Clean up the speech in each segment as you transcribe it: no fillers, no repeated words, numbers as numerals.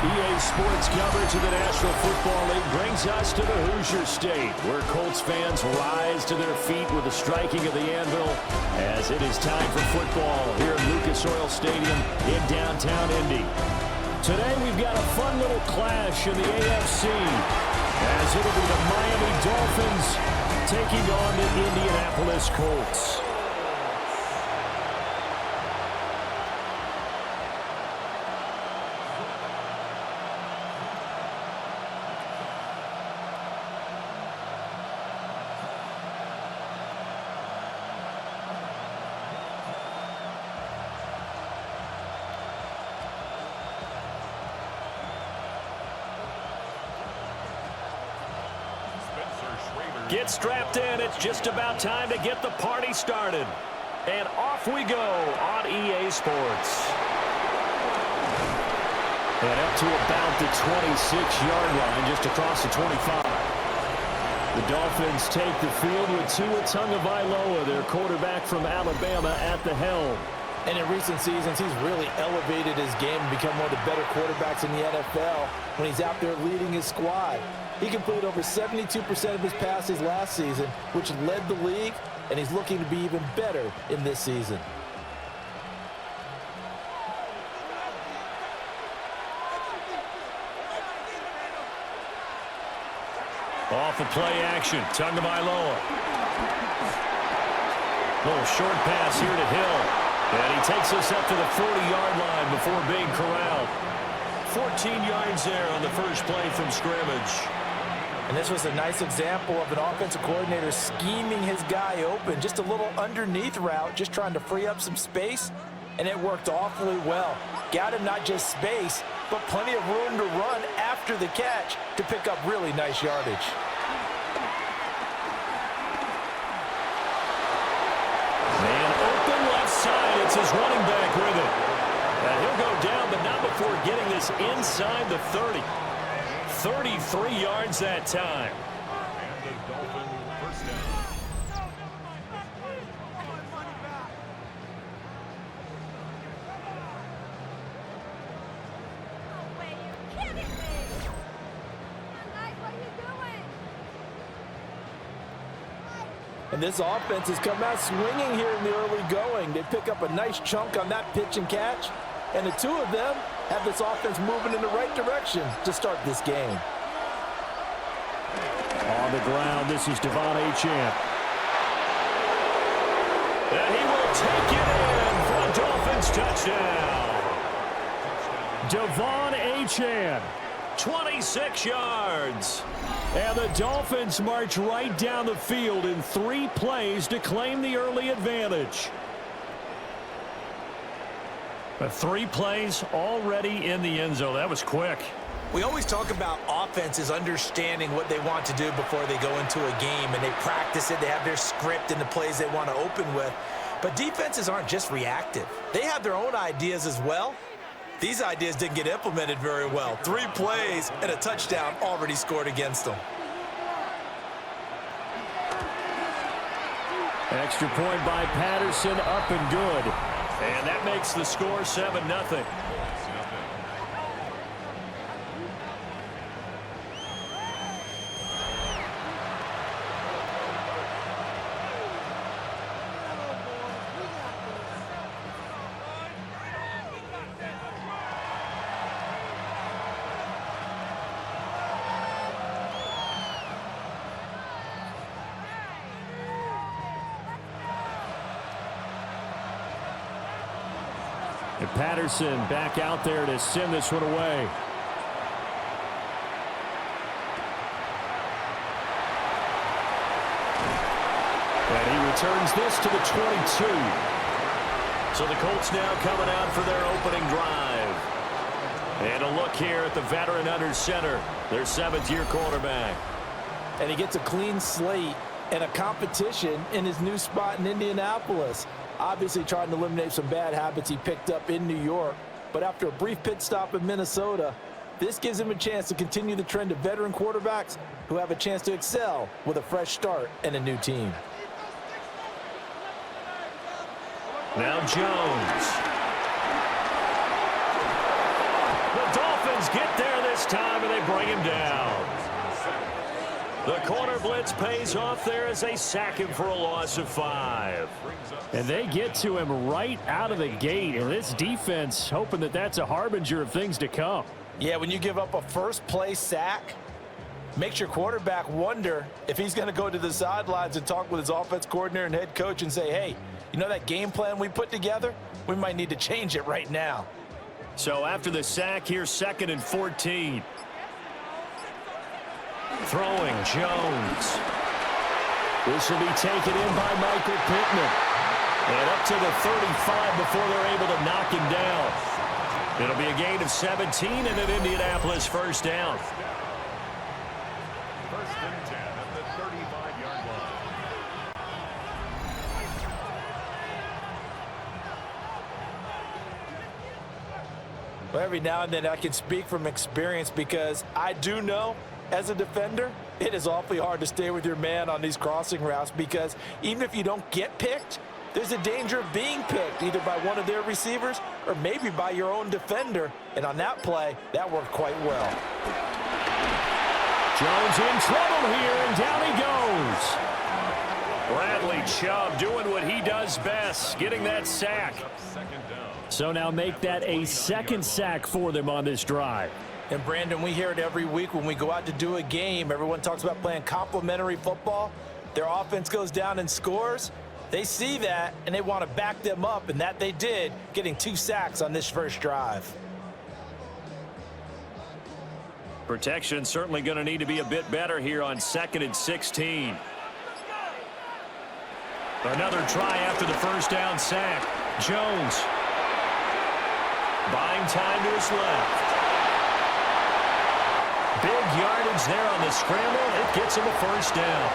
EA Sports coverage of the National Football League brings us to the Hoosier State, where Colts fans rise to their feet with the striking of the anvil as it is time for football here at Lucas Oil Stadium in downtown Indy. Today we've got a fun little clash in the AFC as it'll be the Miami Dolphins taking on the Indianapolis Colts. Get strapped in. It's just about time to get the party started. And off we go on EA Sports. And up to about the 26-yard line, just across the 25. The Dolphins take the field with Tua Tagovailoa, their quarterback from Alabama, at the helm. And in recent seasons, he's really elevated his game and become one of the better quarterbacks in the NFL when he's out there leading his squad. He completed over 72% of his passes last season, which led the league, and he's looking to be even better in this season. Off of play action, Tagovailoa. Little short pass here to Hill. And he takes us up to the 40-yard line before being corralled. 14 yards there on the first play from scrimmage. And this was a nice example of an offensive coordinator scheming his guy open. Just a little underneath route, just trying to free up some space. And it worked awfully well. Got him not just space, but plenty of room to run after the catch to pick up really nice yardage. It's his running back with it. And he'll go down, but not before getting this inside the 30. 33 yards that time. And the Dolphin first down. And this offense has come out swinging here in the early going. They pick up a nice chunk on that pitch and catch. And the two of them have this offense moving in the right direction to start this game. On the ground, this is Devon Achane. And he will take it in for a Dolphins touchdown. Devon Achane, 26 yards. And the Dolphins march right down the field in 3 plays to claim the early advantage. 3 plays already in the end zone. That was quick. We always talk about offenses understanding what they want to do before they go into a game, and they practice it. They have their script and the plays they want to open with. But defenses aren't just reactive. They have their own ideas as well. These ideas didn't get implemented very well. 3 plays and a touchdown already scored against them. Extra point by Patterson, up and good. And that makes the score 7-0. And Patterson back out there to send this one away. And he returns this to the 22. So the Colts now coming out for their opening drive. And a look here at the veteran under center, their 7th-year quarterback. And he gets a clean slate and a competition in his new spot in Indianapolis. Obviously trying to eliminate some bad habits he picked up in New York. But after a brief pit stop in Minnesota, this gives him a chance to continue the trend of veteran quarterbacks who have a chance to excel with a fresh start and a new team. Now Jones. The Dolphins Dolphins get there this time, and they bring him down. The corner blitz pays off there as they sack him for a loss of 5. And they get to him right out of the gate. And this defense hoping that that's a harbinger of things to come. Yeah, when you give up a first-play sack, makes your quarterback wonder if he's going to go to the sidelines and talk with his offense coordinator and head coach and say, hey, you know that game plan we put together? We might need to change it right now. So after the sack, here's 2nd and 14. Throwing Jones. This will be taken in by Michael Pittman. And up to the 35 before they're able to knock him down. It'll be a gain of 17 and an Indianapolis first down. First and 10 at the 35-yard line. Well, every now and then I can speak from experience because I do know as a defender, it is awfully hard to stay with your man on these crossing routes because even if you don't get picked, there's a danger of being picked either by one of their receivers or maybe by your own defender. And on that play, that worked quite well. Jones in trouble here, and down he goes. Bradley Chubb doing what he does best, getting that sack. So now make that a second sack for them on this drive. And, Brandon, we hear it every week when we go out to do a game. Everyone talks about playing complementary football. Their offense goes down and scores. They see that, and they want to back them up, and that they did, getting 2 sacks on this first drive. Protection certainly going to need to be a bit better here on 2nd and 16. Another try after the first down sack. Jones buying time to his left. Big yardage there on the scramble. It gets him a first down.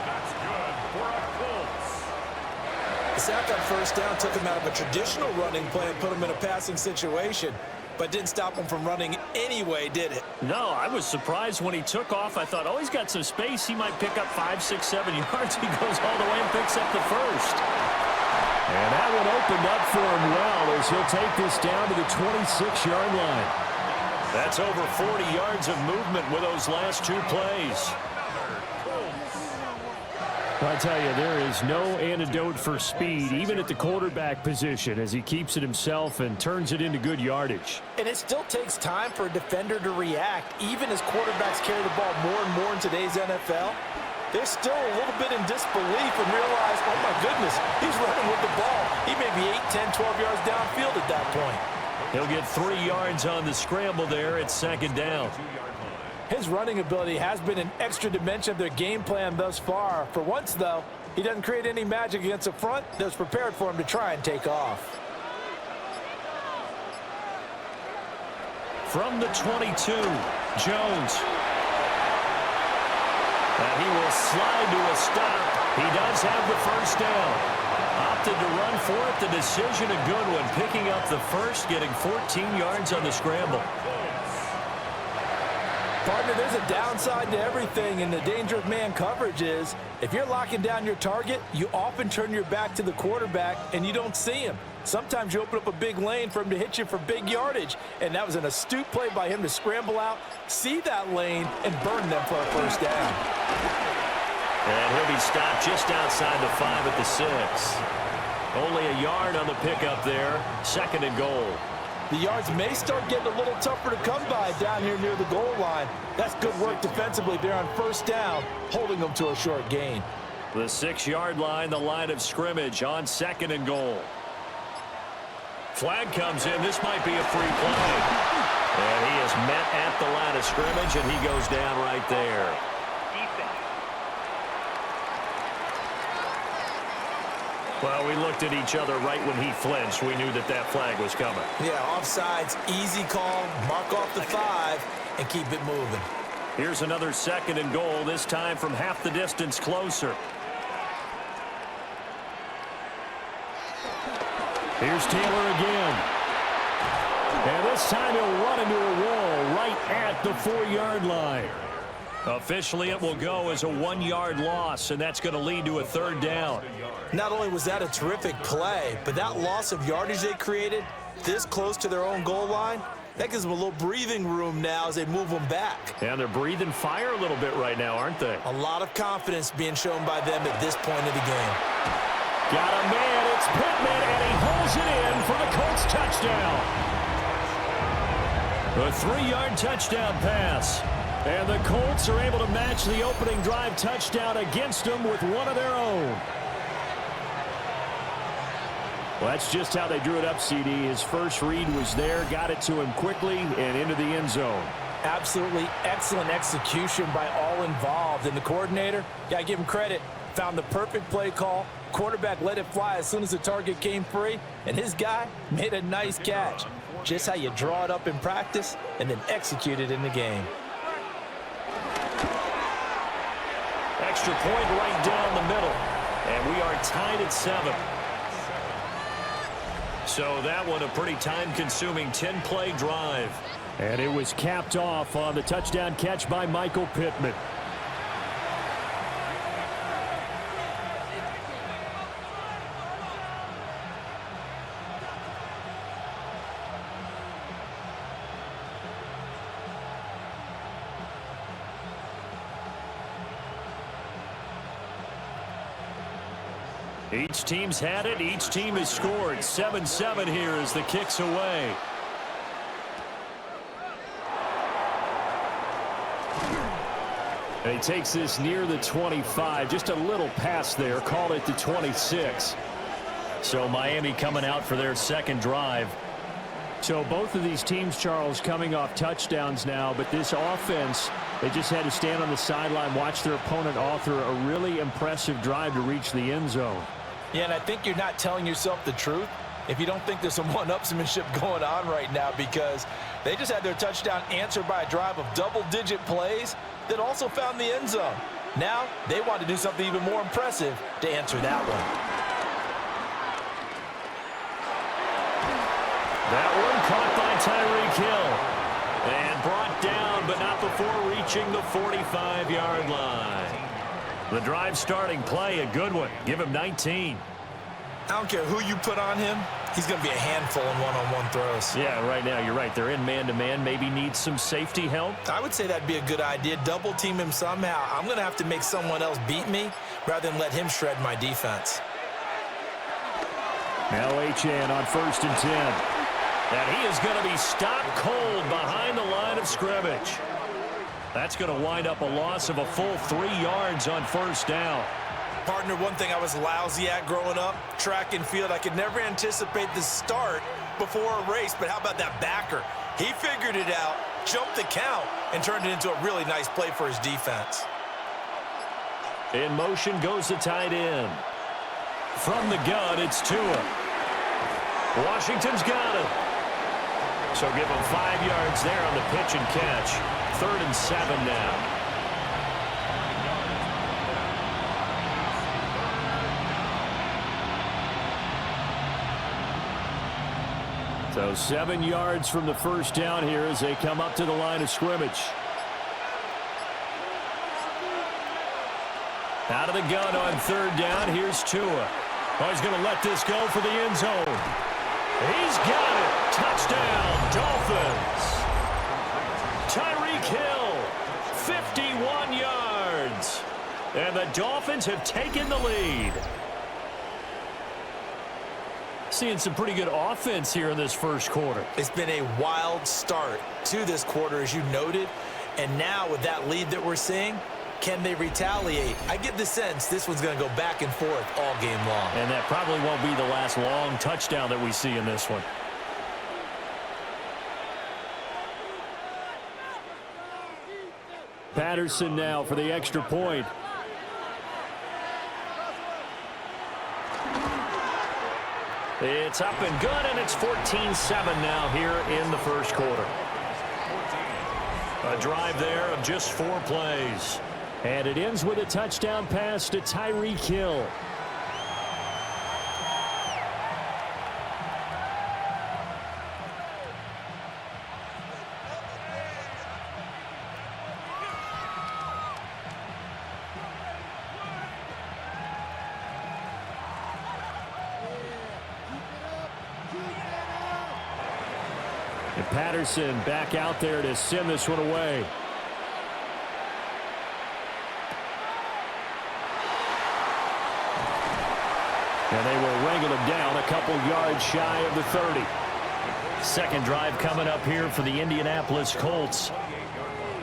That's good for a Colts. The sack on first down took him out of a traditional running play and put him in a passing situation, but didn't stop him from running anyway, did it? No, I was surprised when he took off. I thought, oh, he's got some space. He might pick up 5, 6, 7 yards. He goes all the way and picks up the first. And that one opened up for him well as he'll take this down to the 26-yard line. That's over 40 yards of movement with those last 2 plays. I tell you, there is no antidote for speed, even at the quarterback position, as he keeps it himself and turns it into good yardage. And it still takes time for a defender to react, even as quarterbacks carry the ball more and more in today's NFL. They're still a little bit in disbelief and realize, oh my goodness, he's running with the ball. He may be 8, 10, 12 yards downfield at that point. He'll get 3 yards on the scramble there at 2nd down. His running ability has been an extra dimension of their game plan thus far. For once, though, he doesn't create any magic against the front that's prepared for him to try and take off. From the 22, Jones. And he will slide to a stop. He does have the first down. Opted to run for it. The decision a good one. Picking up the first, getting 14 yards on the scramble. Partner, there's a downside to everything, and the danger of man coverage is if you're locking down your target, you often turn your back to the quarterback and you don't see him. Sometimes you open up a big lane for him to hit you for big yardage, and that was an astute play by him to scramble out, see that lane, and burn them for a first down. And he'll be stopped just outside the 5 at the 6. Only a yard on the pickup there. 2nd and goal. The yards may start getting a little tougher to come by down here near the goal line. That's good work defensively there on first down, holding them to a short gain. The 6-yard line, the line of scrimmage on 2nd and goal. Flag comes in. This might be a free play. And he is met at the line of scrimmage, and he goes down right there. Well, we looked at each other right when he flinched. We knew that that flag was coming. Yeah, offsides, easy call, mark off the 5, and keep it moving. Here's another 2nd and goal, this time from half the distance closer. Here's Taylor again. And this time he'll run into a wall right at the 4-yard line. Officially, it will go as a 1-yard loss, and that's going to lead to a 3rd down. Not only was that a terrific play, but that loss of yardage they created this close to their own goal line, that gives them a little breathing room now as they move them back. And they're breathing fire a little bit right now, aren't they? A lot of confidence being shown by them at this point of the game. Got a man, it's Pittman, and he holds it in for the Colts touchdown. A 3-yard touchdown pass. And the Colts are able to match the opening drive touchdown against them with one of their own. Well, that's just how they drew it up, CD. His first read was there, got it to him quickly, and into the end zone. Absolutely excellent execution by all involved. And the coordinator, got to give him credit, found the perfect play call. Quarterback let it fly as soon as the target came free, and his guy made a nice catch. Just how you draw it up in practice and then execute it in the game. Extra point right down the middle, and we are tied at 7. So that one a pretty time-consuming 10-play drive. And it was capped off on the touchdown catch by Michael Pittman. Each team's had it. Each team has scored. 7-7 here as the kick's away. And he takes this near the 25. Just a little pass there. Called it the 26. So Miami coming out for their second drive. So both of these teams, Charles, coming off touchdowns now. But this offense, they just had to stand on the sideline, watch their opponent author a really impressive drive to reach the end zone. Yeah, and I think you're not telling yourself the truth if you don't think there's some one-upsmanship going on right now, because they just had their touchdown answered by a drive of double-digit plays that also found the end zone. Now they want to do something even more impressive to answer that one. That one caught by Tyreek Hill and brought down, but not before reaching the 45-yard line. The drive starting play, a good one. Give him 19. I don't care who you put on him. He's going to be a handful in one-on-one throws. Yeah, right now, you're right. They're in man-to-man. Maybe needs some safety help. I would say that'd be a good idea. Double team him somehow. I'm going to have to make someone else beat me rather than let him shred my defense. Now HN on 1st and 10. And he is going to be stopped cold behind the line of scrimmage. That's going to wind up a loss of a full 3 yards on 1st down. Partner, one thing I was lousy at growing up, track and field, I could never anticipate the start before a race, but how about that backer? He figured it out, jumped the count, and turned it into a really nice play for his defense. In motion goes the tight end. From the gun, it's Tua. Washington's got it. So give him 5 yards there on the pitch and catch. 3rd and 7 now. So 7 yards from the 1st down here as they come up to the line of scrimmage. Out of the gun on 3rd down. Here's Tua. Oh, he's going to let this go for the end zone. He's got it. Touchdown, Dolphins. Tyreek Hill, 51 yards. And the Dolphins have taken the lead. Seeing some pretty good offense here in this first quarter. It's been a wild start to this quarter, as you noted. And now with that lead that we're seeing, can they retaliate? I get the sense this one's going to go back and forth all game long. And that probably won't be the last long touchdown that we see in this one. Patterson now for the extra point. It's up and good, and it's 14-7 now here in the first quarter. A drive there of just 4 plays. And it ends with a touchdown pass to Tyreek Hill. And Patterson back out there to send this one away. And they will wrangle him down a couple yards shy of the 30. Second drive coming up here for the Indianapolis Colts.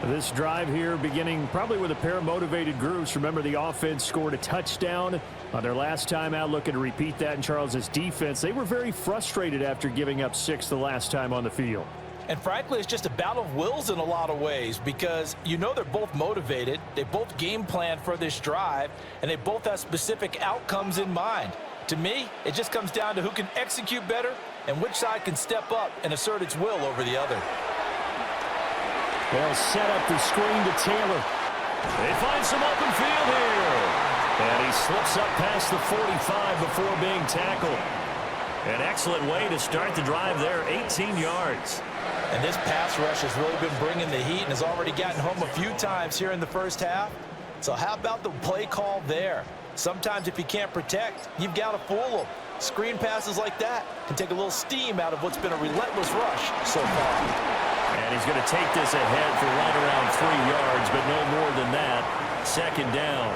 This drive here beginning probably with a pair of motivated groups. Remember, the offense scored a touchdown on their last time out, looking to repeat that in Charles's defense. They were very frustrated after giving up 6 the last time on the field. And frankly, it's just a battle of wills in a lot of ways because you know they're both motivated. They both game plan for this drive, and they both have specific outcomes in mind. To me, it just comes down to who can execute better and which side can step up and assert its will over the other. They'll set up the screen to Taylor. They find some open field here. And he slips up past the 45 before being tackled. An excellent way to start the drive there, 18 yards. And this pass rush has really been bringing the heat and has already gotten home a few times here in the first half. So how about the play call there? Sometimes if you can't protect, you've got to fool them. Screen passes like that can take a little steam out of what's been a relentless rush so far. And he's going to take this ahead for right around 3 yards, but no more than that. Second down.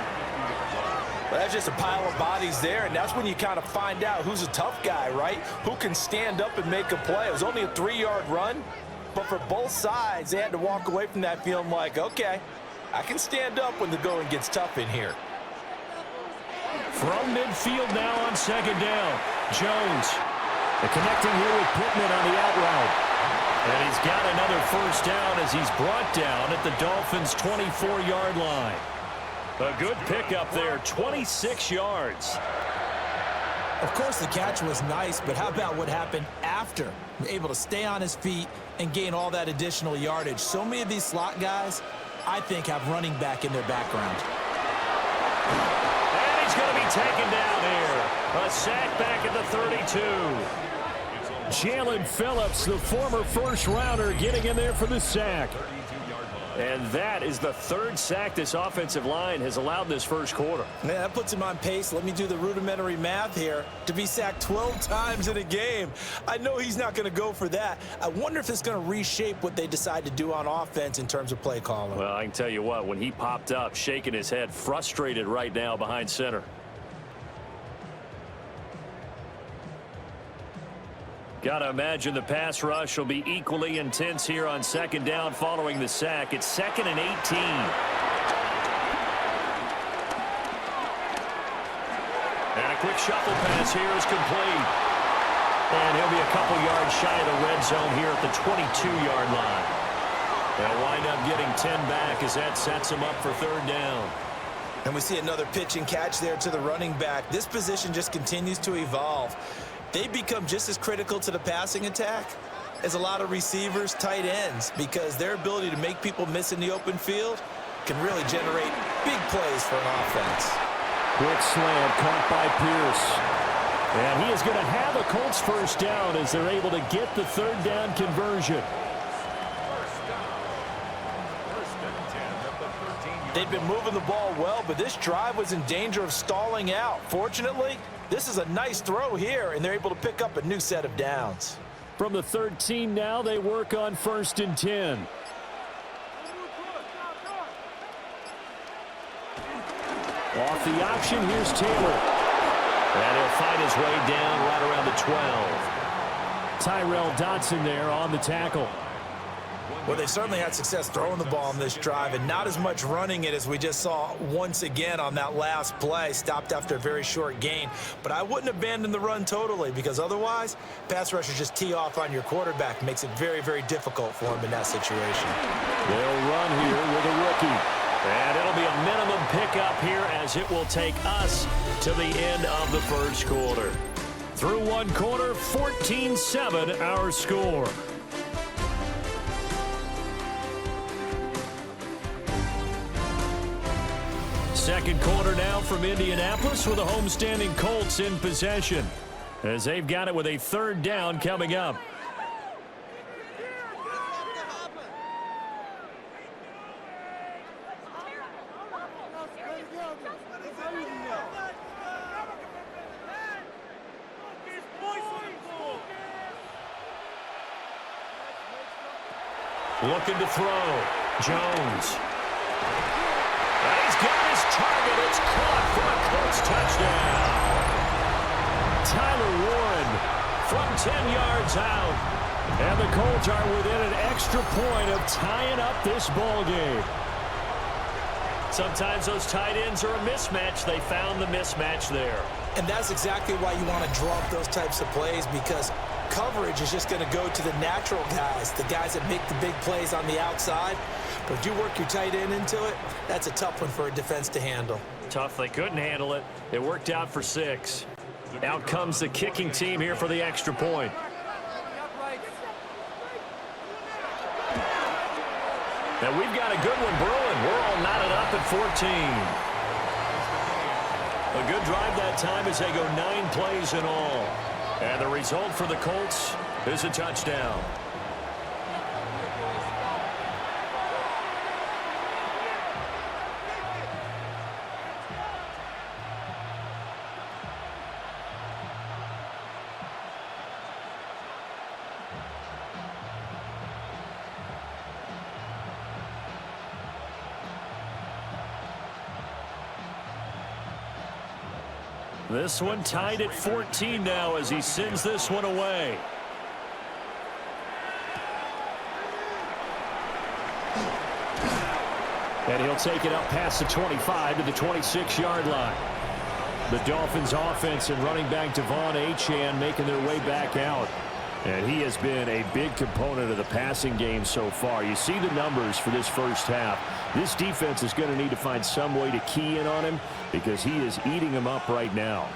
Well, that's just a pile of bodies there, and that's when you kind of find out who's a tough guy, right? Who can stand up and make a play. It was only a 3-yard run, but for both sides, they had to walk away from that feeling like, okay, I can stand up when the going gets tough in here. From midfield now on second down. Jones. Connecting here with Pittman on the out route. And he's got another first down as he's brought down at the Dolphins' 24-yard line. A good pickup there, 26 yards. Of course, the catch was nice, but how about what happened after? Able to stay on his feet and gain all that additional yardage. So many of these slot guys, I think, have running back in their background. And he's going to be taken down here. A sack back at the 32. Jalen Phillips, the former first-rounder, getting in there for the sack. And that is the third sack this offensive line has allowed this first quarter. Man, that puts him on pace. Let me do the rudimentary math here. To be sacked 12 times in a game. I know he's not going to go for that. I wonder if it's going to reshape what they decide to do on offense in terms of play calling. Well, I can tell you what, when he popped up, shaking his head, frustrated right now behind center. Got to imagine the pass rush will be equally intense here on second down following the sack. It's 2nd and 18. And a quick shuffle pass here is complete. And he'll be a couple yards shy of the red zone here at the 22-yard line. They'll wind up getting 10 back as that sets him up for third down. And we see another pitch and catch there to the running back. This position just continues to evolve. They become just as critical to the passing attack as a lot of receivers, tight ends, because their ability to make people miss in the open field can really generate big plays for an offense. Quick slant caught by Pierce. And he is going to have a Colts first down as they're able to get the third down conversion. They've been moving the ball well, but this drive was in danger of stalling out. Fortunately, this is a nice throw here, and they're able to pick up a new set of downs. From the 13 now, they work on 1st and 10. Off the option, here's Taylor. And he'll find his way down right around the 12. Tyrell Dodson there on the tackle. Well, they certainly had success throwing the ball on this drive and not as much running it as we just saw once again on that last play. Stopped after a very short gain. But I wouldn't abandon the run totally because otherwise, pass rushers just tee off on your quarterback. Makes it very, very difficult for him in that situation. They'll run here with a rookie. And it'll be a minimum pickup here as it will take us to the end of the first quarter. Through one quarter, 14-7 our score. Second quarter now from Indianapolis with the homestanding Colts in possession as they've got it with a third down coming up. Looking to throw. Jones. And he's got his target. It's caught for a Colts touchdown. Tyler Warren from 10 yards out. And the Colts are within an extra point of tying up this ball game. Sometimes those tight ends are a mismatch. They found the mismatch there. And that's exactly why you want to draw up those types of plays, because coverage is just going to go to the natural guys, the guys that make the big plays on the outside. But you work your tight end into it, that's a tough one for a defense to handle. Tough. They couldn't handle it. It worked out for 6. Out comes the kicking team here for the extra point. Now we've got a good one brewing. We're all knotted up at 14. A good drive that time as they go 9 plays in all. And the result for the Colts is a touchdown. This one tied at 14 now as he sends this one away. And he'll take it up past the 25 to the 26-yard line. The Dolphins offense and running back Devon Achane making their way back out. And he has been a big component of the passing game so far. You see the numbers for this first half. This defense is going to need to find some way to key in on him because he is eating them up right now.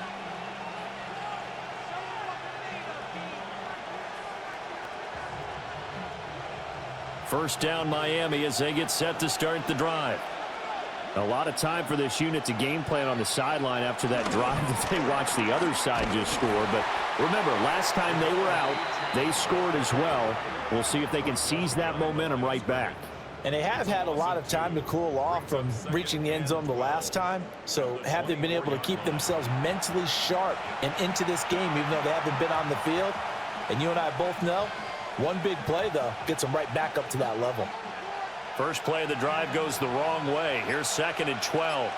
First down Miami as they get set to start the drive. A lot of time for this unit to game plan on the sideline after that drive that they watched the other side just score. But remember, last time they were out, they scored as well. We'll see if they can seize that momentum right back. And they have had a lot of time to cool off from reaching the end zone the last time. So have they been able to keep themselves mentally sharp and into this game even though they haven't been on the field? And you and I both know, one big play, though, gets them right back up to that level. First play of the drive goes the wrong way. Here's 2nd and 12.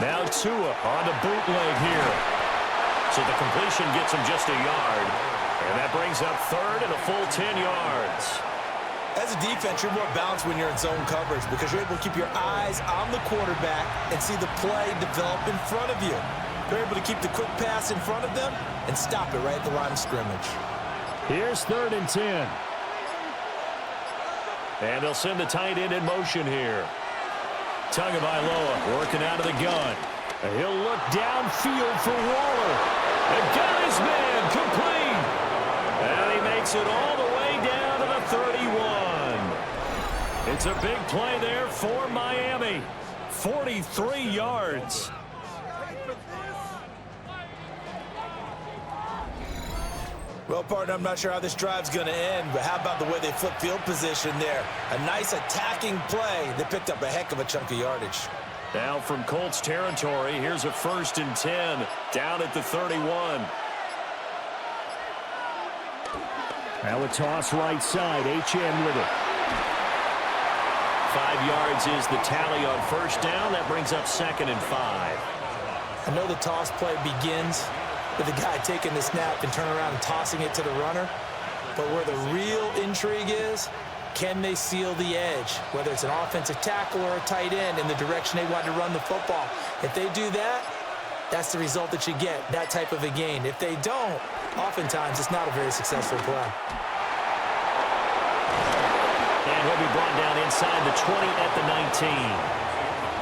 Now Tua on the bootleg here. So the completion gets him just a yard. And that brings up 3rd and a full 10 yards. As a defense, you're more balanced when you're in zone coverage because you're able to keep your eyes on the quarterback and see the play develop in front of you. You're able to keep the quick pass in front of them and stop it right at the line of scrimmage. Here's 3rd and 10. And they'll send the tight end in motion here. Tagovailoa working out of the gun. And he'll look downfield for Waller. And got his man complete. And he makes it all the way down to the 31. It's a big play there for Miami. 43 yards. Well, partner, I'm not sure how this drive's going to end, but how about the way they flip field position there? A nice attacking play that picked up a heck of a chunk of yardage. Now from Colts territory, here's a 1st and 10 down at the 31. Now a toss right side. Achane with it. 5 yards is the tally on first down. That brings up 2nd and 5. I know the toss play begins with the guy taking the snap and turning around and tossing it to the runner. But where the real intrigue is, can they seal the edge? Whether it's an offensive tackle or a tight end in the direction they want to run the football. If they do that, that's the result that you get, that type of a gain. If they don't, oftentimes it's not a very successful play. And he'll be brought down inside the 20 at the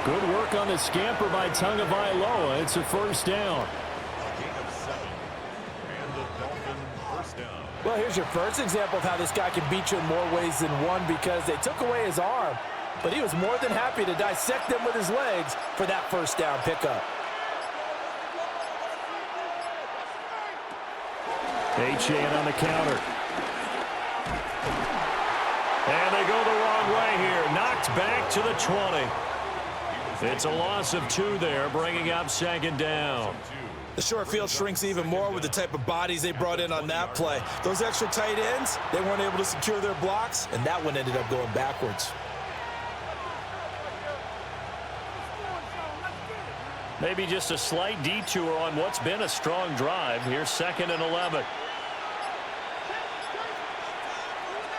19. Good work on the scamper by Tagovailoa. It's a first down. Well, here's your first example of how this guy can beat you in more ways than one because they took away his arm, but he was more than happy to dissect them with his legs for that first down pickup. Achane on the counter. And they go the wrong way here. Knocked back to the 20. It's a loss of 2 there, bringing up 2nd down. The short field shrinks even more with the type of bodies they brought in on that play. Those extra tight ends, they weren't able to secure their blocks, and that one ended up going backwards. Maybe just a slight detour on what's been a strong drive. Here's 2nd and 11.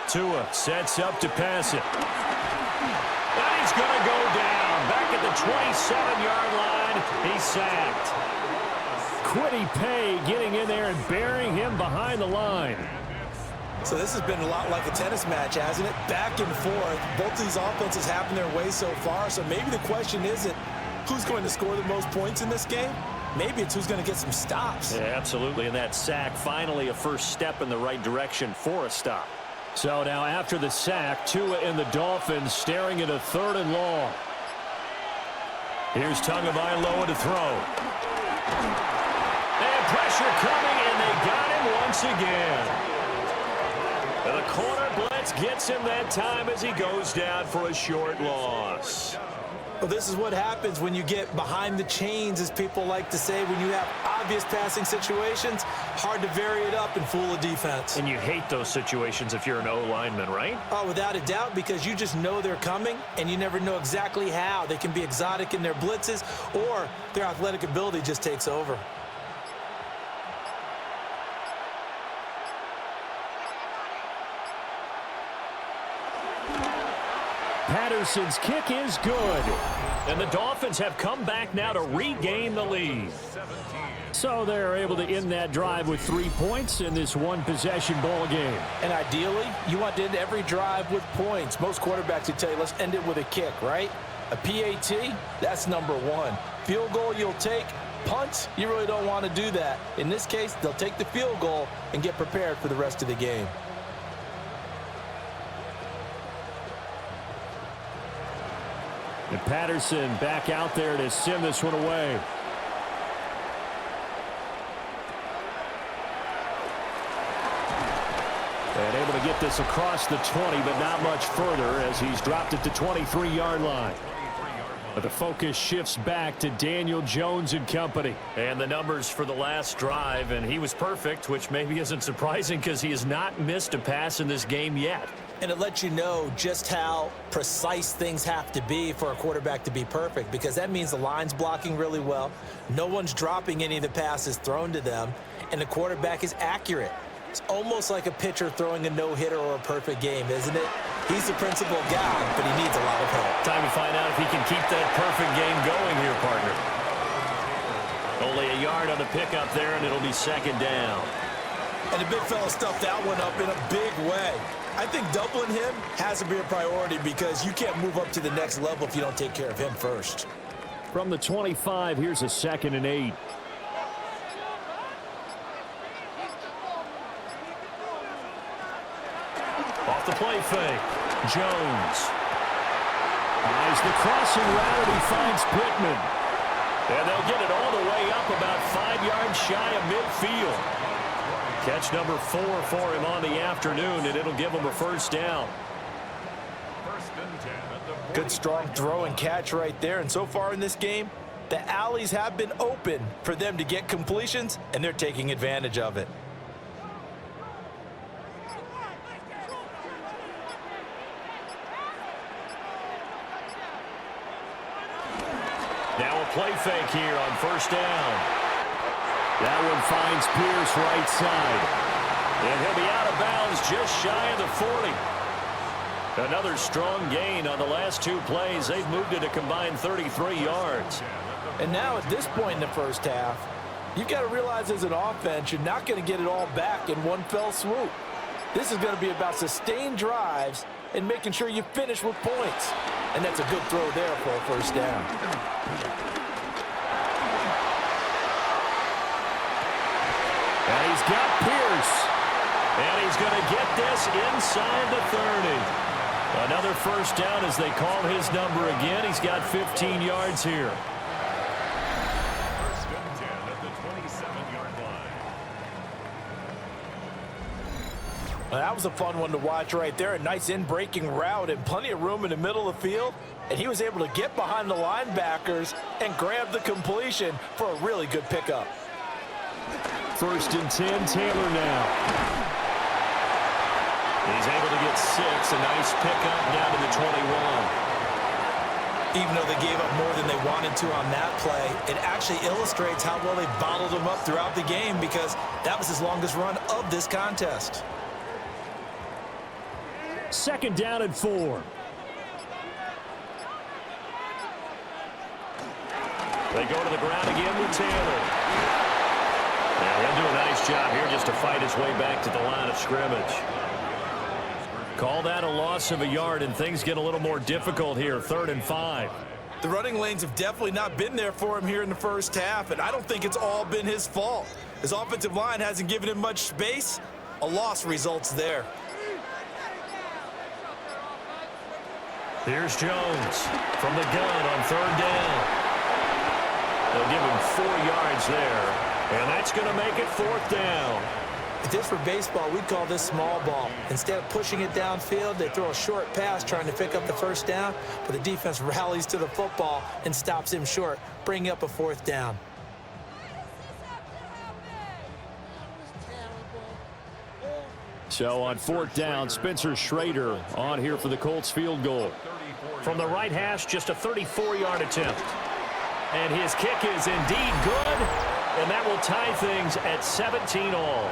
Tua sets up to pass it. And he's going to go down. Back at the 27-yard line, he's sacked. Kwity Paye getting in there and burying him behind the line. So this has been a lot like a tennis match, hasn't it? Back and forth. Both of these offenses happen their way so far, so maybe the question isn't who's going to score the most points in this game. Maybe it's who's going to get some stops. Yeah, absolutely, and that sack finally a first step in the right direction for a stop. So now after the sack, Tua and the Dolphins staring at a 3rd and long. Here's Tagovailoa to throw. And pressure coming, and they got him once again. And the corner blitz gets him that time as he goes down for a short loss. Well, this is what happens when you get behind the chains, as people like to say. When you have obvious passing situations, hard to vary it up and fool a defense. And you hate those situations if you're an O-lineman, right? Oh, without a doubt, because you just know they're coming, and you never know exactly how. They can be exotic in their blitzes, or their athletic ability just takes over. Patterson's kick is good. And the Dolphins have come back now to regain the lead. So they're able to end that drive with 3 points in this one-possession ball game. And ideally, you want to end every drive with points. Most quarterbacks would tell you, let's end it with a kick, right? A PAT, that's number 1. Field goal you'll take. Punts, you really don't want to do that. In this case, they'll take the field goal and get prepared for the rest of the game. And Patterson back out there to send this one away. And able to get this across the 20, but not much further as he's dropped it to 23-yard line. But the focus shifts back to Daniel Jones and company. And the numbers for the last drive, and he was perfect, which maybe isn't surprising because he has not missed a pass in this game yet. And it lets you know just how precise things have to be for a quarterback to be perfect, because that means the line's blocking really well, no one's dropping any of the passes thrown to them, and the quarterback is accurate. It's almost like a pitcher throwing a no-hitter or a perfect game, isn't it? He's the principal guy, but he needs a lot of help. Time to find out if he can keep that perfect game going here, partner. Only a yard on the pickup there, and it'll be 2nd down. And the big fella stuffed that one up in a big way. I think doubling him has to be a priority, because you can't move up to the next level if you don't take care of him first. From the 25, here's a 2nd and 8. Off the play fake. Jones. Eyes the crossing route, and he finds Pittman. And they'll get it all the way up about 5 yards shy of midfield. Catch number 4 for him on the afternoon, and it'll give him a 1st down. Good strong throw and catch right there. And so far in this game, the alleys have been open for them to get completions, and they're taking advantage of it. Now a play fake here on 1st down. That one finds Pierce right side. And he'll be out of bounds just shy of the 40. Another strong gain on the last 2 plays. They've moved it a combined 33 yards. And now at this point in the first half, you've got to realize as an offense, you're not going to get it all back in one fell swoop. This is going to be about sustained drives and making sure you finish with points. And that's a good throw there for a 1st down. And he's got Pierce. And he's going to get this inside the 30. Another 1st down as they call his number again. He's got 15 yards here. 1st and 10 at the 27-yard line. Well, that was a fun one to watch right there. A nice in-breaking route and plenty of room in the middle of the field. And he was able to get behind the linebackers and grab the completion for a really good pickup. First and 10, Taylor now. He's able to get 6. A nice pickup down to the 21. Even though they gave up more than they wanted to on that play, it actually illustrates how well they bottled them up throughout the game, because that was his longest run of this contest. Second down and 4. They go to the ground again with Taylor. Yeah, he'll do a nice job here just to fight his way back to the line of scrimmage. Call that a loss of a yard, and things get a little more difficult here. 3rd and 5. The running lanes have definitely not been there for him here in the first half, and I don't think it's all been his fault. His offensive line hasn't given him much space. A loss results there. Here's Jones from the gun on 3rd down. They'll give him 4 yards there, and that's going to make it 4th down. If this were baseball, we'd call this small ball. Instead of pushing it downfield, they throw a short pass trying to pick up the first down, but the defense rallies to the football and stops him short, bringing up a 4th down. So on 4th down, Spencer Schrader on here for the Colts field goal. From the right hash, just a 34-yard attempt. And his kick is indeed good, and that will tie things at 17 all.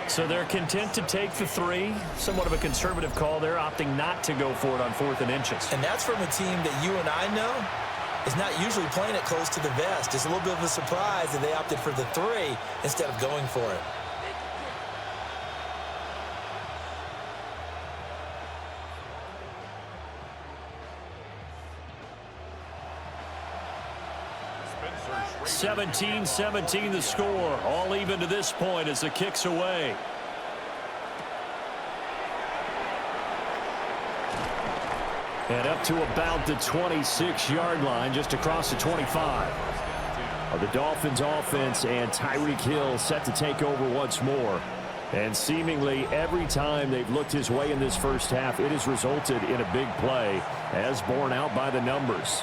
So they're content to take the 3. Somewhat of a conservative call there, opting not to go for it on 4th and inches. And that's from a team that you and I know is not usually playing it close to the vest. It's a little bit of a surprise that they opted for the 3 instead of going for it. Spencer Schrader. 17-17 the score. All even to this point as the kick's away. And up to about the 26-yard line, just across the 25. Of the Dolphins offense, and Tyreek Hill set to take over once more. And seemingly every time they've looked his way in this first half, it has resulted in a big play, as borne out by the numbers.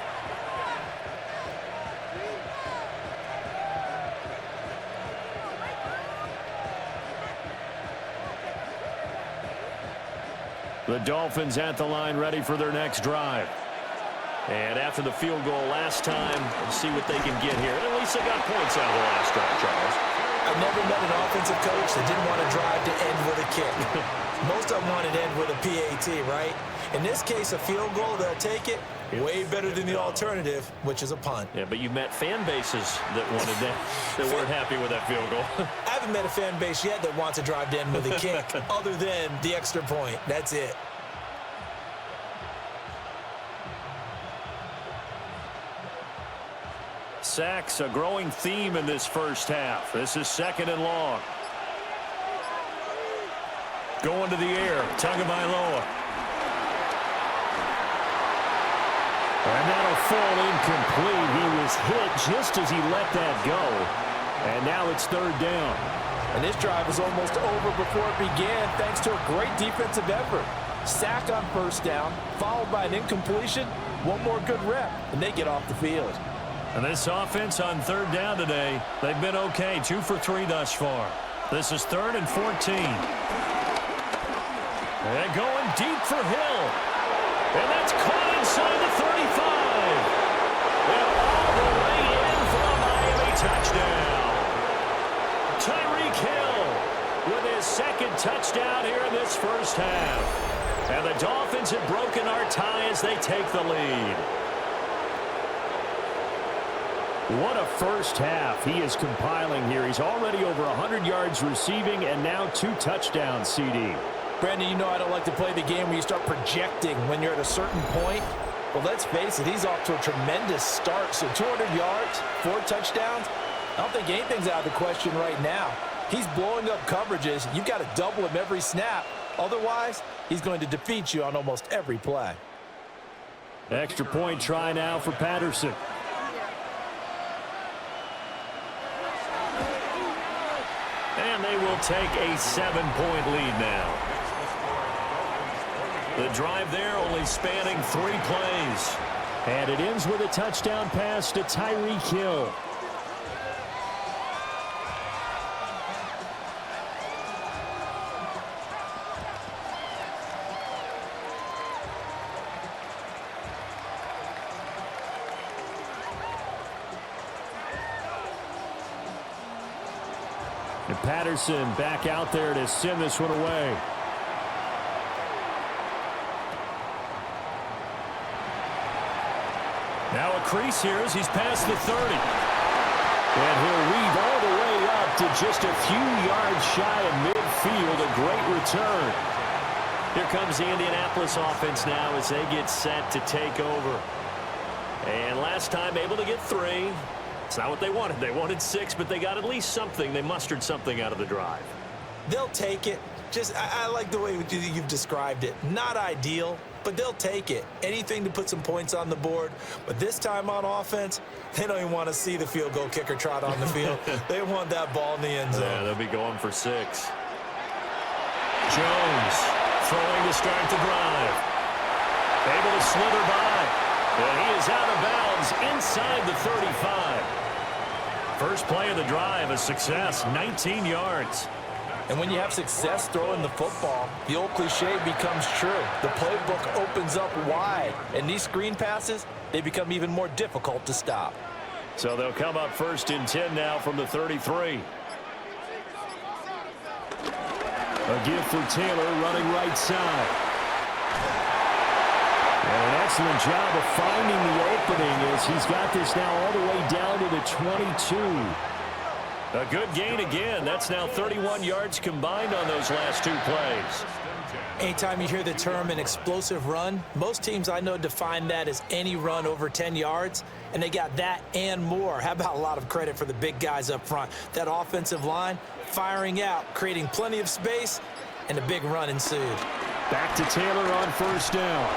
The Dolphins at the line, ready for their next drive. And after the field goal last time, let's see what they can get here. At least they got points out of the last drive, Charles. I've never met an offensive coach that didn't want to drive to end with a kick. Most of them wanted to end with a PAT, right? In this case, a field goal, they'll take it. Way better than the alternative, which is a punt. Yeah, but you met fan bases that wanted that, that weren't happy with that field goal. I haven't met a fan base yet that wants to drive to end with a kick, other than the extra point. That's it. Sacks, a growing theme in this first half. This is 2nd and long. Going to the air, Tagovailoa. And that'll fall incomplete. He was hit just as he let that go. And now it's 3rd down. And this drive was almost over before it began, thanks to a great defensive effort. Sack on 1st down, followed by an incompletion. One more good rep, and they get off the field. And this offense on 3rd down today, they've been okay. 2 for 3 thus far. This is 3rd and 14. And going deep for Hill. And that's caught inside the 35. And all the way in for a Miami touchdown. Tyreek Hill with his 2nd touchdown here in this first half. And the Dolphins have broken our tie as they take the lead. What a first half he is compiling here. He's already over 100 yards receiving and now 2 touchdowns, CD. Brandon, you know I don't like to play the game where you start projecting when you're at a certain point. But let's face it, he's off to a tremendous start. So 200 yards, 4 touchdowns. I don't think anything's out of the question right now. He's blowing up coverages. You've got to double him every snap. Otherwise, he's going to defeat you on almost every play. Extra point try now for Patterson. And they will take a 7-point lead now. The drive there only spanning 3 plays. And it ends with a touchdown pass to Tyreek Hill. And Patterson back out there to send this one away. Now a crease here as he's past the 30. And he'll weave all the way up to just a few yards shy of midfield. A great return. Here comes the Indianapolis offense now as they get set to take over. And last time able to get 3. It's not what they wanted. They wanted 6, but they got at least something. They mustered something out of the drive. They'll take it. I like the way you've described it. Not ideal, but they'll take it. Anything to put some points on the board. But this time on offense, they don't even want to see the field goal kicker trot on the field. They want that ball in the end zone. Yeah, they'll be going for 6. Jones throwing to start the drive. Able to slither by. And he is out of bounds inside the 35. First play of the drive, a success, 19 yards. And when you have success throwing the football, the old cliche becomes true. The playbook opens up wide. And these screen passes, they become even more difficult to stop. So they'll come up 1st and 10 now from the 33. A give for Taylor running right side. And an excellent job of finding the opening as he's got this now all the way down to the 22. A good gain again. That's now 31 yards combined on those last 2 plays. Anytime you hear the term an explosive run, most teams I know define that as any run over 10 yards, and they got that and more. How about a lot of credit for the big guys up front? That offensive line firing out, creating plenty of space, and a big run ensued. Back to Taylor on 1st down.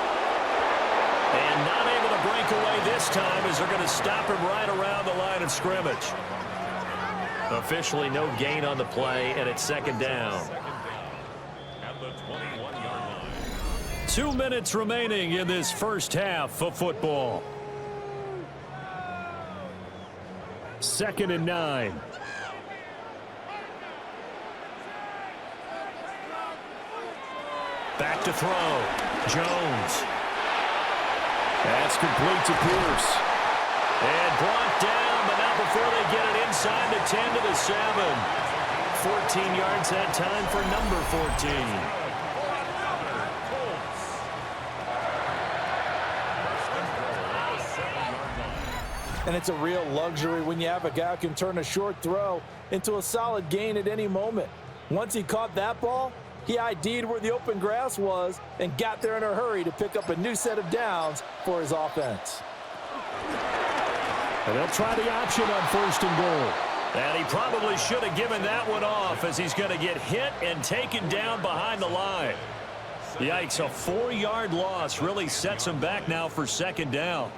And not able to break away this time as they're going to stop him right around the line of scrimmage. Officially no gain on the play, and it's 2nd down. At the 21-yard line. 2 minutes remaining in this first half of football. 2nd and 9. Back to throw. Jones. That's complete to Pierce. And brought down, but not before they get it inside the 10 to the 7. 14 yards that time for number 14. And it's a real luxury when you have a guy who can turn a short throw into a solid gain at any moment. Once he caught that ball, he ID'd where the open grass was and got there in a hurry to pick up a new set of downs for his offense. And they'll try the option on 1st and goal. And he probably should have given that one off as he's going to get hit and taken down behind the line. Yikes, a 4-yard loss really sets him back now for 2nd down.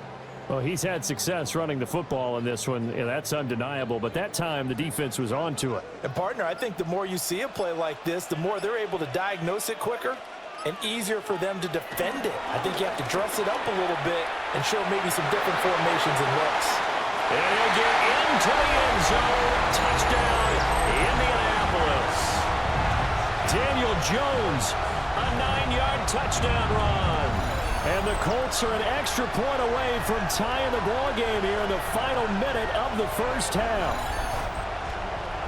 Well, he's had success running the football in this one. Yeah, that's undeniable. But that time, the defense was on to it. And, partner, I think the more you see a play like this, the more they're able to diagnose it quicker and easier for them to defend it. I think you have to dress it up a little bit and show maybe some different formations and looks. And he'll get into the end zone. Touchdown, Indianapolis. Daniel Jones, a 9-yard touchdown run. And the Colts are an extra point away from tying the ball game here in the final minute of the first half.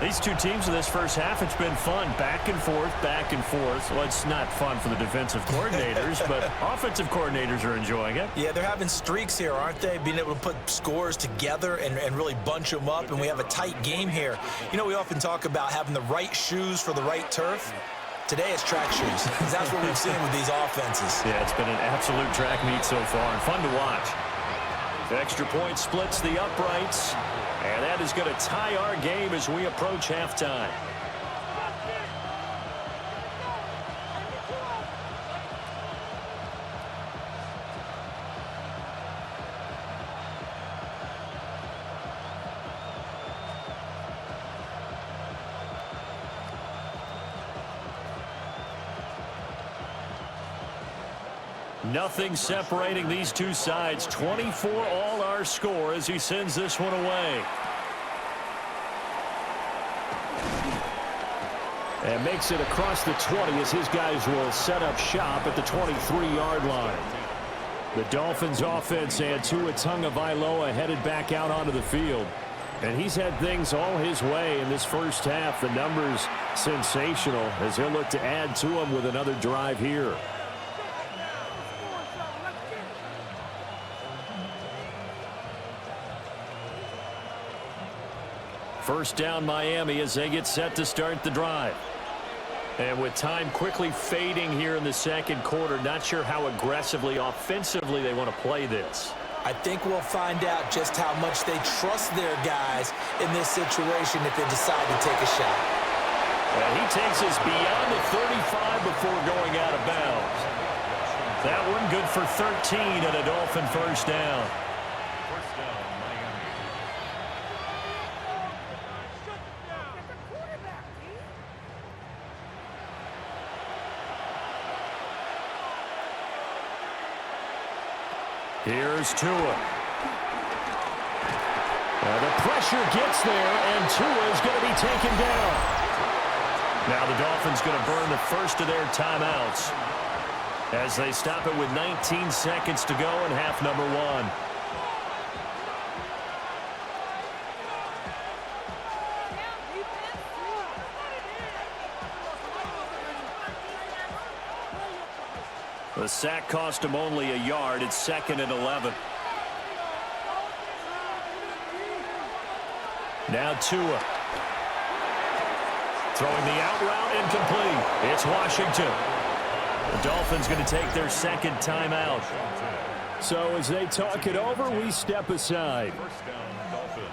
These two teams in this first half, it's been fun. Back and forth, back and forth. Well, it's not fun for the defensive coordinators, but offensive coordinators are enjoying it. Yeah, they're having streaks here, aren't they? Being able to put scores together and really bunch them up, and we have a tight game here. You know, we often talk about having the right shoes for the right turf. Today it's track shoes. That's what we've seen with these offenses. Yeah, it's been an absolute track meet so far and fun to watch. The extra point splits the uprights, and that is going to tie our game as we approach halftime. Nothing separating these two sides. 24 all our score as he sends this one away. And makes it across the 20 as his guys will set up shop at the 23-yard line. The Dolphins offense and Tua Tagovailoa headed back out onto the field. And he's had things all his way in this first half. The numbers sensational as he'll look to add to them with another drive here. First down Miami as they get set to start the drive. And with time quickly fading here in the second quarter, not sure how aggressively, offensively they want to play this. I think we'll find out just how much they trust their guys in this situation if they decide to take a shot. And he takes us beyond the 35 before going out of bounds. That one good for 13 and a Dolphin first down. Here's Tua. The pressure gets there, and Tua is going to be taken down. Now the Dolphins going to burn the first of their timeouts as they stop it with 19 seconds to go in half number one. The sack cost him only a yard. It's 2nd and 11. Now Tua. Throwing the out route incomplete. It's Washington. The Dolphins going to take their second timeout. So as they talk it over, we step aside. First down, Dolphins.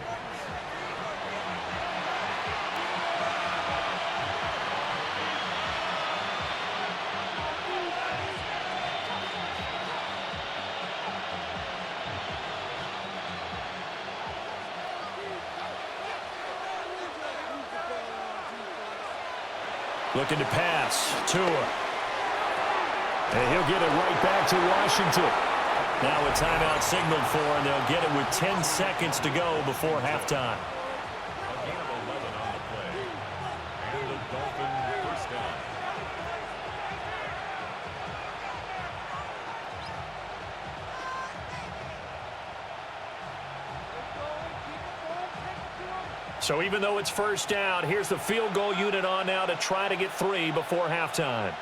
Looking to pass. Tua. And he'll get it right back to Washington. Now a timeout signaled for, and they'll get it with 10 seconds to go before halftime. A gain of 11 on the play. And the Dolphin first down. So even though it's first down, here's the field goal unit on now to try to get 3 before halftime.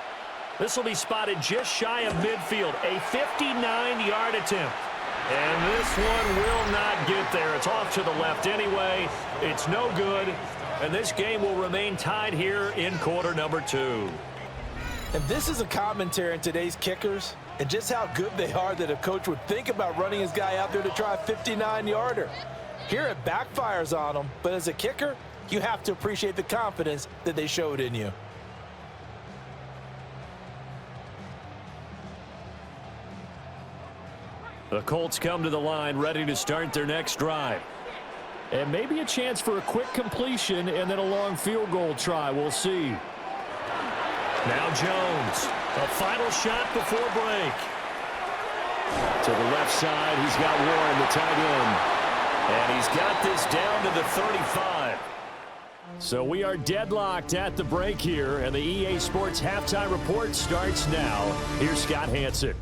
This will be spotted just shy of midfield, a 59-yard attempt. And this one will not get there. It's off to the left anyway. It's no good. And this game will remain tied here in quarter number 2. And this is a commentary on today's kickers and just how good they are that a coach would think about running his guy out there to try a 59-yarder. Here it backfires on them, but as a kicker, you have to appreciate the confidence that they showed in you. The Colts come to the line ready to start their next drive. And maybe a chance for a quick completion and then a long field goal try. We'll see. Now Jones. A final shot before break. To the left side, he's got Warren, the tight end. And he's got this down to the 35. So we are deadlocked at the break here, and the EA Sports Halftime Report starts now. Here's Scott Hansen.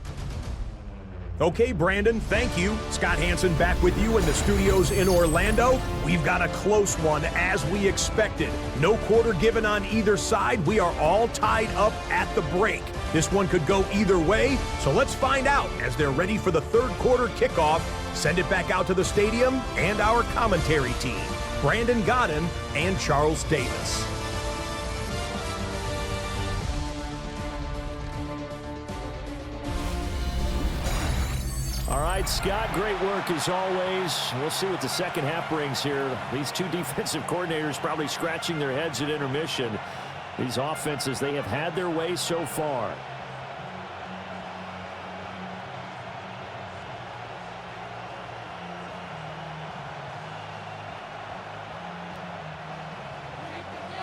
Okay, Brandon, thank you. Scott Hansen back with you in the studios in Orlando. We've got a close one, as we expected. No quarter given on either side. We are all tied up at the break. This one could go either way, so let's find out as they're ready for the third quarter kickoff. Send it back out to the stadium and our commentary team, Brandon Godden and Charles Davis. All right, Scott, great work as always. We'll see what the second half brings here. These two defensive coordinators probably scratching their heads at intermission. These offenses, they have had their way so far.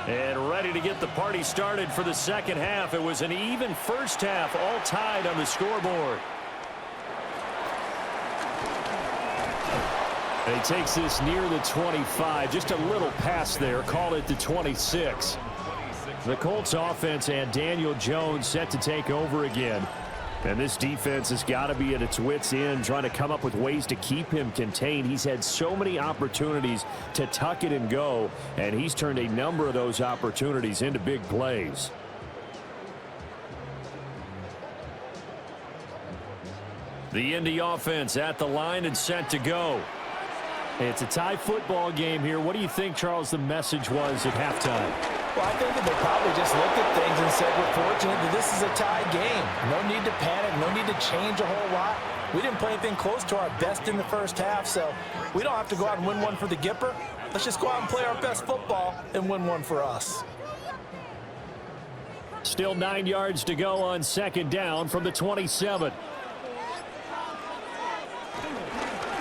And ready to get the party started for the second half. It was an even first half, all tied on the scoreboard. And he takes this near the 25, just a little pass there, call it the 26. The Colts offense and Daniel Jones set to take over again. And this defense has got to be at its wits' end, trying to come up with ways to keep him contained. He's had so many opportunities to tuck it and go, and he's turned a number of those opportunities into big plays. The Indy offense at the line and set to go. It's a tie football game here. What do you think, Charles, the message was at halftime? Well, I think that they probably just looked at things and said, we're fortunate that this is a tie game. No need to panic, no need to change a whole lot. We didn't play anything close to our best in the first half, so we don't have to go out and win one for the Gipper. Let's just go out and play our best football and win one for us. Still 9 yards to go on second down from the 27.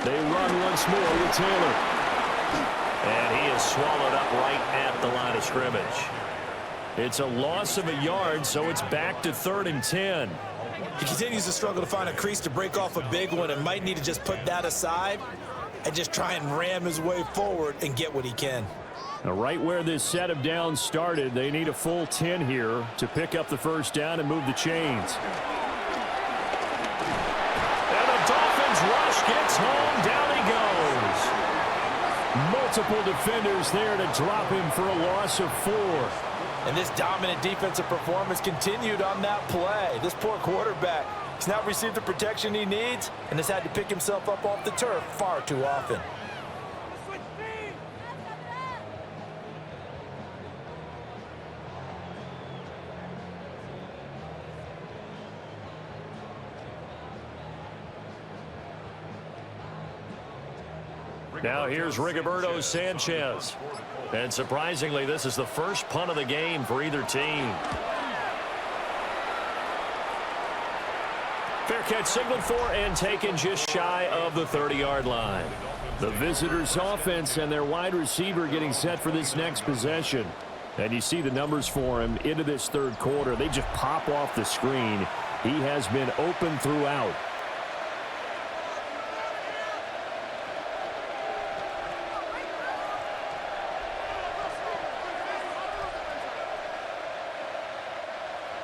They run once more with Taylor. And he is swallowed up right at the line of scrimmage. It's a loss of a yard, so it's back to 3rd and 10. He continues to struggle to find a crease to break off a big one and might need to just put that aside and just try and ram his way forward and get what he can. Now, right where this set of downs started, they need a full 10 here to pick up the first down and move the chains. And the Dolphins rush gets home. Down he goes. Multiple defenders there to drop him for a loss of 4. And this dominant defensive performance continued on that play. This poor quarterback has not received the protection he needs and has had to pick himself up off the turf far too often. Now here's Rigoberto Sanchez. And surprisingly, this is the first punt of the game for either team. Fair catch signaled for and taken just shy of the 30-yard line. The visitors' offense and their wide receiver getting set for this next possession. And you see the numbers for him into this third quarter. They just pop off the screen. He has been open throughout.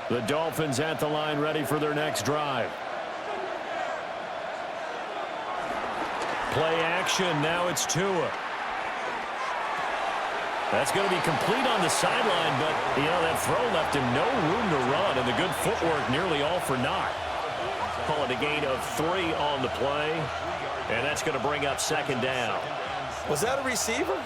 The Dolphins at the line ready for their next drive. Play action. Now it's Tua. That's going to be complete on the sideline, but, you know, that throw left him no room to run, and the good footwork nearly all for naught. Call it a gain of 3 on the play, and that's going to bring up second down. Was that a receiver?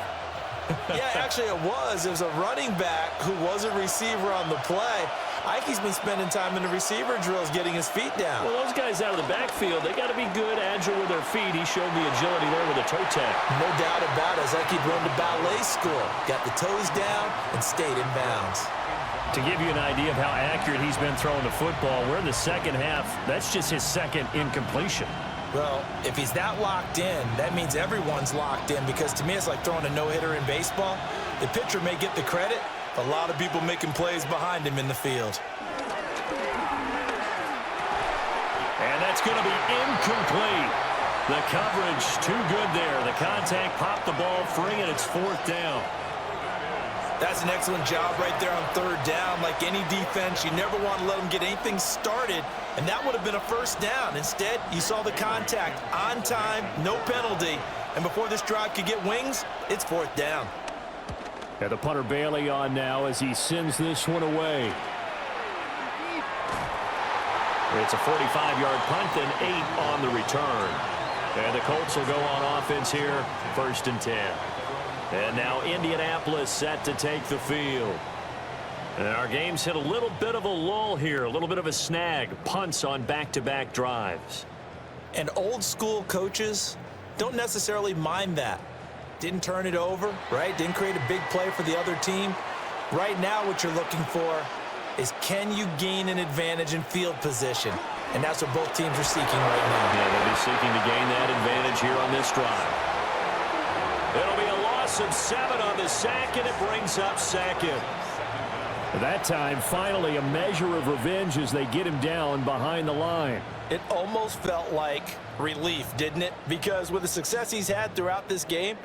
Yeah, actually it was. It was a running back who was a receiver on the play. Ike's been spending time in the receiver drills getting his feet down. Well, those guys out of the backfield, they got to be good, agile with their feet. He showed the agility there with a toe tap. No doubt about it. It's like he'd run to ballet school. Got the toes down and stayed in bounds. To give you an idea of how accurate he's been throwing the football, we're in the second half. That's just his second incompletion. Well, if he's that locked in, that means everyone's locked in, because to me it's like throwing a no-hitter in baseball. The pitcher may get the credit, a lot of people making plays behind him in the field. And that's going to be incomplete. The coverage too good there. The contact popped the ball free, and it's 4th down. That's an excellent job right there on 3rd down. Like any defense, you never want to let them get anything started, and that would have been a first down. Instead, you saw the contact on time, no penalty, and before this drive could get wings, it's 4th down. And the punter Bailey on now as he sends this one away. It's a 45-yard punt and 8 on the return. And the Colts will go on offense here, 1st and 10. And now Indianapolis set to take the field. And our game's hit a little bit of a lull here, a little bit of a snag. Punts on back-to-back drives. And old school coaches don't necessarily mind that. Didn't turn it over, right? Didn't create a big play for the other team. Right now what you're looking for is, can you gain an advantage in field position? And that's what both teams are seeking right now. Yeah, they'll be seeking to gain that advantage here on this drive. It'll be a loss of 7 on the sack, and it brings up 2nd. That time, finally, a measure of revenge as they get him down behind the line. It almost felt like relief, didn't it? Because with the success he's had throughout this game,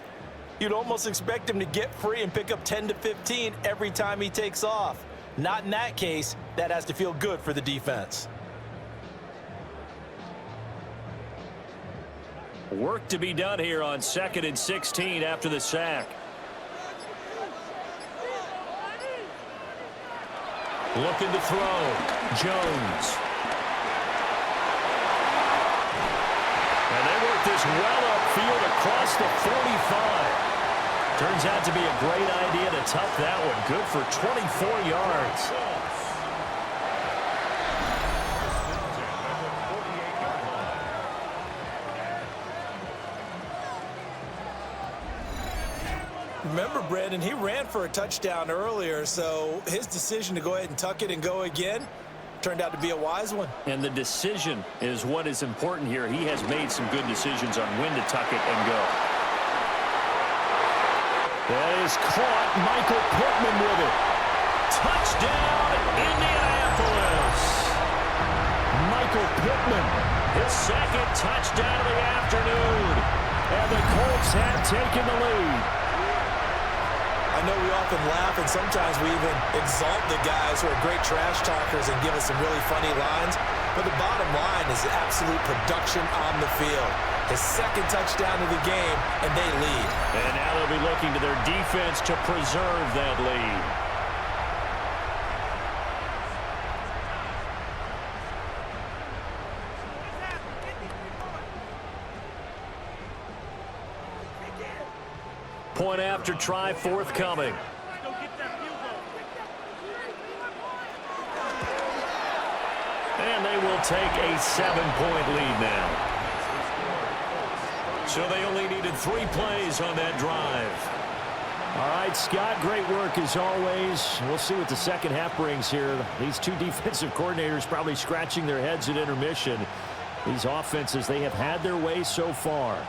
you'd almost expect him to get free and pick up 10 to 15 every time he takes off. Not in that case. That has to feel good for the defense. Work to be done here on 2nd and 16 after the sack. Looking to throw. Jones. And they work this well upfield across the 45. Turns out to be a great idea to tuck that one. Good for 24 yards. Remember, Brandon, he ran for a touchdown earlier, so his decision to go ahead and tuck it and go again turned out to be a wise one. And the decision is what is important here. He has made some good decisions on when to tuck it and go. That is caught. Michael Pittman with it. Touchdown, Indianapolis. Michael Pittman, his second touchdown of the afternoon. And the Colts have taken the lead. I know we often laugh, and sometimes we even exalt the guys who are great trash talkers and give us some really funny lines. But the bottom line is absolute production on the field. His second touchdown of the game, and they lead. And now they'll be looking to their defense to preserve that lead. Point after try forthcoming. And they will take a 7-point lead now. So they only needed 3 plays on that drive. All right, Scott, great work as always. We'll see what the second half brings here. These two defensive coordinators probably scratching their heads at intermission. These offenses, they have had their way so far.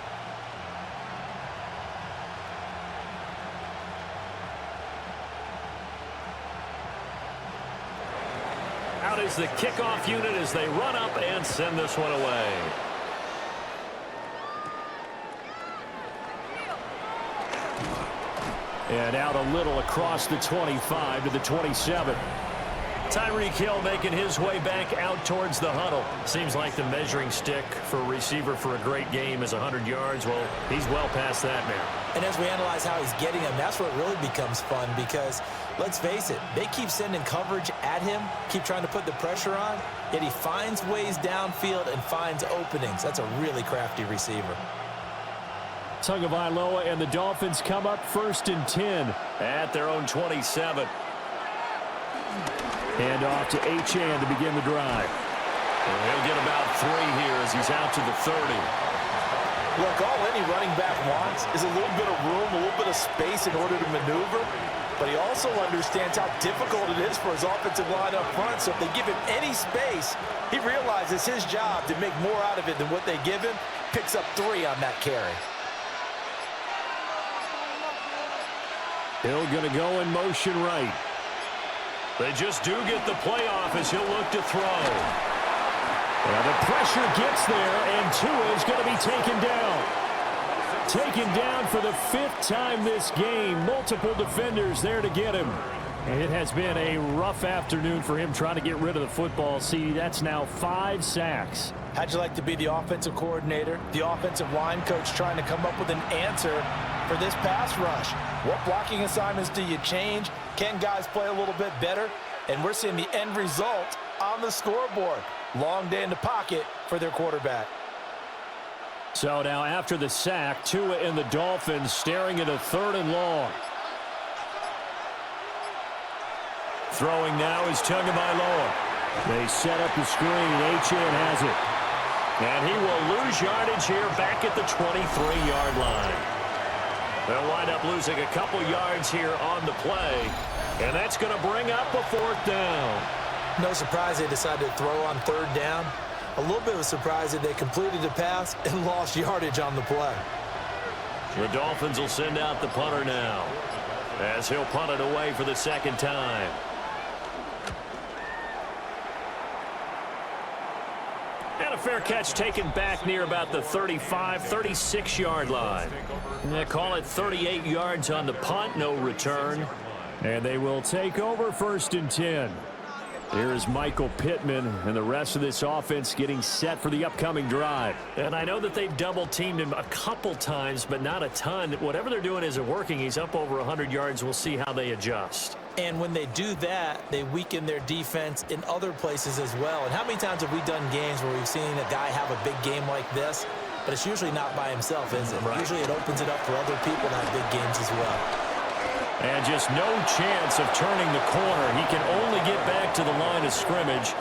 Out is the kickoff unit as they run up and send this one away. And out a little across the 25 to the 27. Tyreek Hill making his way back out towards the huddle. Seems like the measuring stick for a receiver for a great game is 100 yards. Well, he's well past that now. And as we analyze how he's getting them, that's what really becomes fun because, let's face it, they keep sending coverage at him, keep trying to put the pressure on, yet he finds ways downfield and finds openings. That's a really crafty receiver. Tagovailoa and the Dolphins come up 1st and 10 at their own 27. Hand off to Achane to begin the drive. And he'll get about 3 here as he's out to the 30. Look, all any running back wants is a little bit of room, a little bit of space in order to maneuver, but he also understands how difficult it is for his offensive line up front, so if they give him any space, he realizes his job to make more out of it than what they give him, picks up 3 on that carry. Hill going to go in motion right. They just do get the playoff as he'll look to throw. Well, the pressure gets there, and Tua is going to be taken down. Taken down for the 5th time this game. Multiple defenders there to get him. And it has been a rough afternoon for him trying to get rid of the football. See, that's now 5 sacks. How'd you like to be the offensive coordinator, the offensive line coach trying to come up with an answer for this pass rush? What blocking assignments do you change? Can guys play a little bit better? And we're seeing the end result on the scoreboard. Long day in the pocket for their quarterback. So now after the sack, Tua and the Dolphins staring at a 3rd and long. Throwing now is Tagovailoa. They set up the screen. Achane has it. And he will lose yardage here back at the 23-yard line. They'll wind up losing a couple yards here on the play. And that's going to bring up a 4th down. No surprise they decided to throw on 3rd down. A little bit of a surprise that they completed the pass and lost yardage on the play. The Dolphins will send out the punter now as he'll punt it away for the 2nd time. And a fair catch taken back near about the 35, 36-yard line. And they call it 38 yards on the punt, no return. And they will take over 1st and 10. Here is Michael Pittman and the rest of this offense getting set for the upcoming drive. And I know that they've double-teamed him a couple times, but not a ton. Whatever they're doing isn't working. He's up over 100 yards. We'll see how they adjust. And when they do that, they weaken their defense in other places as well. And how many times have we done games where we've seen a guy have a big game like this, but it's usually not by himself, is it? Right. Usually it opens it up for other people to have big games as well. And just no chance of turning the corner. He can only get back to the line of scrimmage.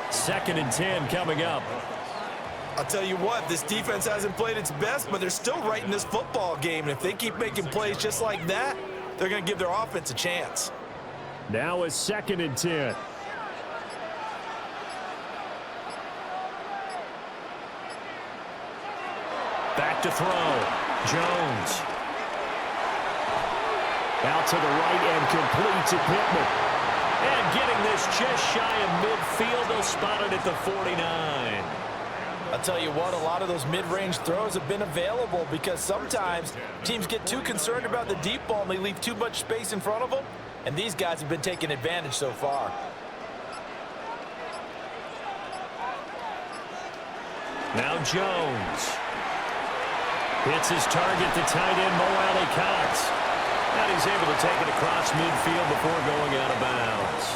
2nd and 10 coming up. I'll tell you what, this defense hasn't played its best, but they're still right in this football game. And if they keep making plays just like that, they're going to give their offense a chance. Now it's 2nd and 10. Back to throw. Jones. Out to the right and complete to Pittman. And getting this just shy of midfield. They'll spot it at the 49. I'll tell you what, a lot of those mid-range throws have been available because sometimes teams get too concerned about the deep ball and they leave too much space in front of them. And these guys have been taking advantage so far. Now Jones. Hits his target, the tight end, Mo Alley-Cox. And he's able to take it across midfield before going out of bounds.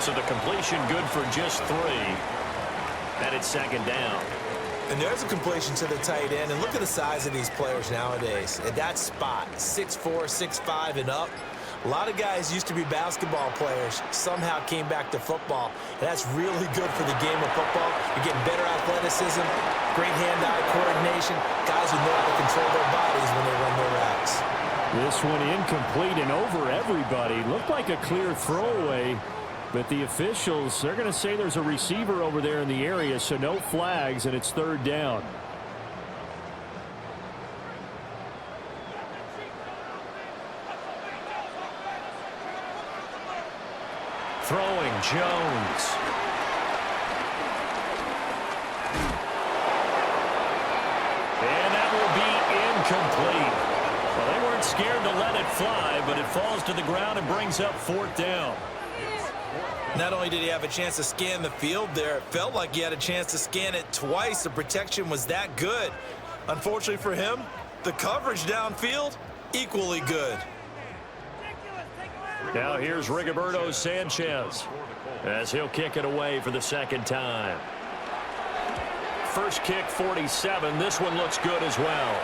So the completion good for just 3. And it's 2nd down. And there's a completion to the tight end. And look at the size of these players nowadays. At that spot, 6'4", 6'5", and up. A lot of guys used to be basketball players, somehow came back to football. And that's really good for the game of football. You're getting better athleticism, great hand-eye coordination, guys who know how to control their bodies when they run their routes. This one incomplete and over everybody. Looked like a clear throwaway, but the officials, they're going to say there's a receiver over there in the area, so no flags, and it's 3rd down. Throwing, Jones. And that will be incomplete. Well, they weren't scared to let it fly, but it falls to the ground and brings up 4th down. Not only did he have a chance to scan the field there, it felt like he had a chance to scan it twice. The protection was that good. Unfortunately for him, the coverage downfield, equally good. Now here's Rigoberto Sanchez as he'll kick it away for the 2nd time. First kick, 47. This one looks good as well.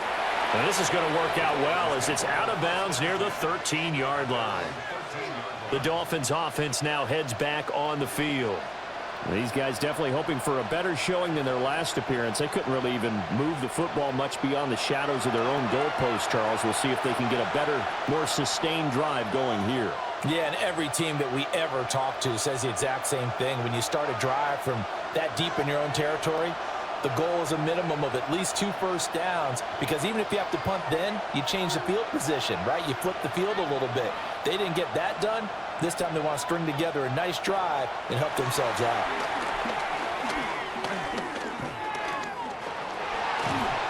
And this is going to work out well as it's out of bounds near the 13-yard line. The Dolphins offense now heads back on the field. These guys definitely hoping for a better showing than their last appearance. They couldn't really even move the football much beyond the shadows of their own goalpost, Charles. We'll see if they can get a better, more sustained drive going here. Yeah, and every team that we ever talk to says the exact same thing. When you start a drive from that deep in your own territory, the goal is a minimum of at least 2 first downs, because even if you have to punt then, you change the field position, right? You flip the field a little bit. They didn't get that done. This time they want to string together a nice drive and help themselves out.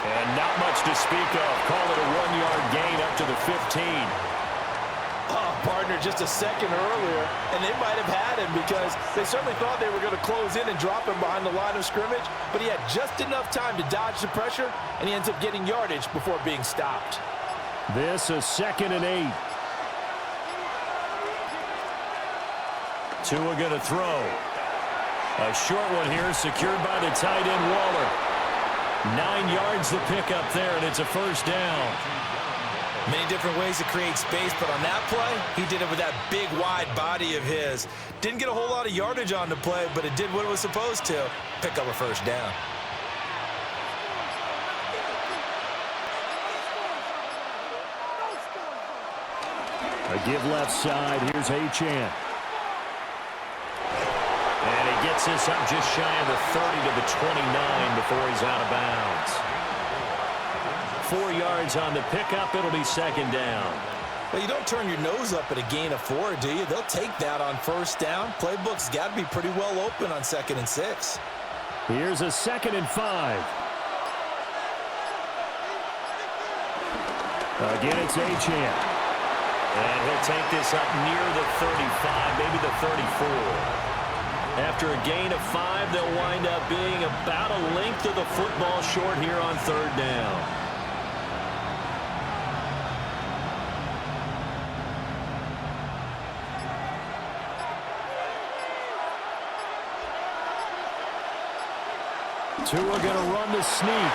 And not much to speak of. Call it a 1-yard gain up to the 15. Oh, partner, just a second earlier, and they might have had him because they certainly thought they were going to close in and drop him behind the line of scrimmage, but he had just enough time to dodge the pressure, and he ends up getting yardage before being stopped. This is 2nd and 8. Tua going to throw. A short one here secured by the tight end Waller. 9 yards to pick up there, and it's a 1st down. Many different ways to create space, but on that play, he did it with that big, wide body of his. Didn't get a whole lot of yardage on the play, but it did what it was supposed to. Pick up a 1st down. A give left side. Here's Achane. And he gets this up just shy of the 30 to the 29 before he's out of bounds. 4 yards on the pickup. It'll be 2nd down. Well, you don't turn your nose up at a gain of 4, do you? They'll take that on 1st down. Playbook's got to be pretty well open on 2nd and 6. Here's a 2nd and 5. Again, it's Achane. And he'll take this up near the 35, maybe the 34. After a gain of 5, they'll wind up being about a length of the football short here on 3rd down. Tua going to run the sneak.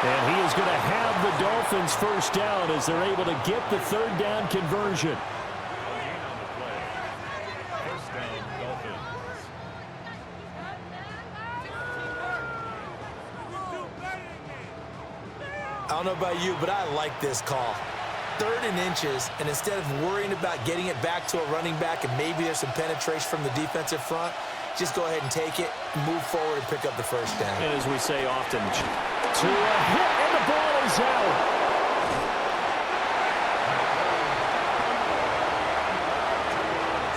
And he is going to have the Dolphins first down as they're able to get the 3rd down conversion. I don't know about you, but I like this call. 3rd and inches, and instead of worrying about getting it back to a running back and maybe there's some penetration from the defensive front, just go ahead and take it, move forward, and pick up the first down. And as we say often, to a hit, and the ball is out.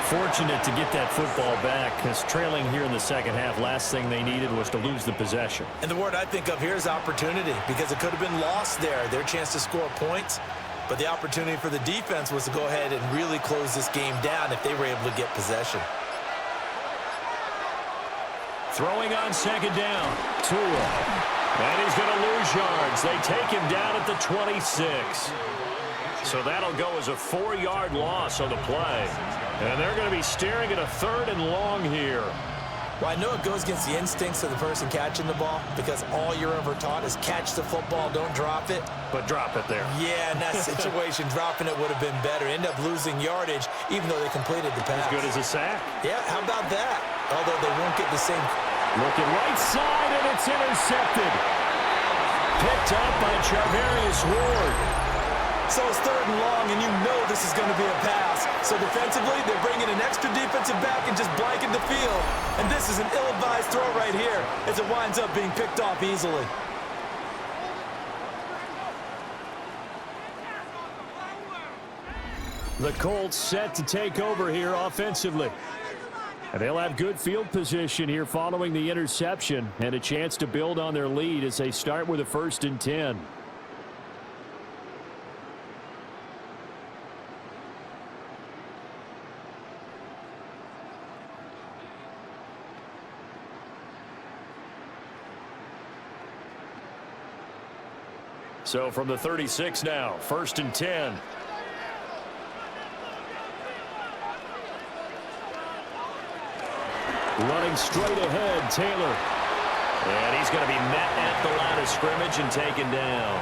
Fortunate to get that football back, because trailing here in the second half, last thing they needed was to lose the possession. And the word I think of here is opportunity, because it could have been lost there, their chance to score points. But the opportunity for the defense was to go ahead and really close this game down if they were able to get possession. Throwing on 2nd down, Tua. And he's going to lose yards. They take him down at the 26. So that'll go as a 4-yard loss on the play. And they're going to be staring at a 3rd and long here. Well, I know it goes against the instincts of the person catching the ball, because all you're ever taught is catch the football, don't drop it. But drop it there. Yeah, in that situation, dropping it would have been better. End up losing yardage, even though they completed the pass. As good as a sack. Yeah, how about that? Although they won't get the same. Looking right side, and it's intercepted. Picked up by Charvarius Ward. So it's 3rd and long, and you know this is going to be a pass. So defensively, they're bringing an extra defensive back and just blanking the field. And this is an ill-advised throw right here as it winds up being picked off easily. The Colts set to take over here offensively. And they'll have good field position here following the interception and a chance to build on their lead as they start with a 1st and 10. So from the 36 now, 1st and 10. Running straight ahead, Taylor. And he's going to be met at the line of scrimmage and taken down.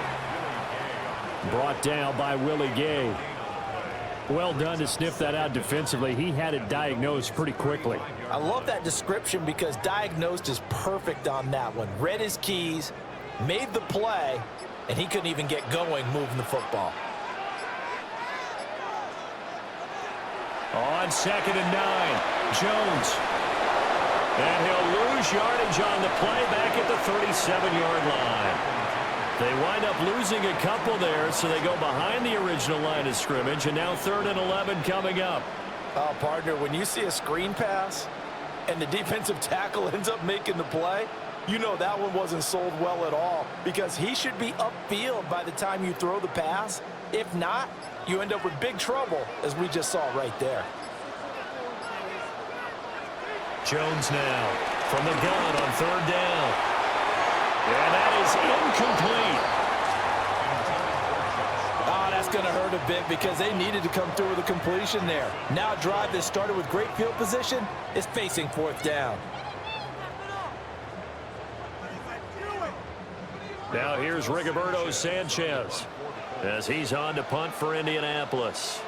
Brought down by Willie Gay. Well done to sniff that out defensively. He had it diagnosed pretty quickly. I love that description because diagnosed is perfect on that one. Read his keys, made the play, and he couldn't even get going moving the football. On 2nd and 9, Jones. And he'll lose yardage on the play back at the 37-yard line. They wind up losing a couple there, so they go behind the original line of scrimmage, and now 3rd and 11 coming up. Oh, partner, when you see a screen pass and the defensive tackle ends up making the play, you know that one wasn't sold well at all, because he should be upfield by the time you throw the pass. If not, you end up with big trouble, as we just saw right there. Jones now from the gun on 3rd down. And that is incomplete. Oh, that's going to hurt a bit because they needed to come through with a completion there. Now a drive that started with great field position is facing 4th down. Now here's Rigoberto Sanchez as he's on to punt for Indianapolis.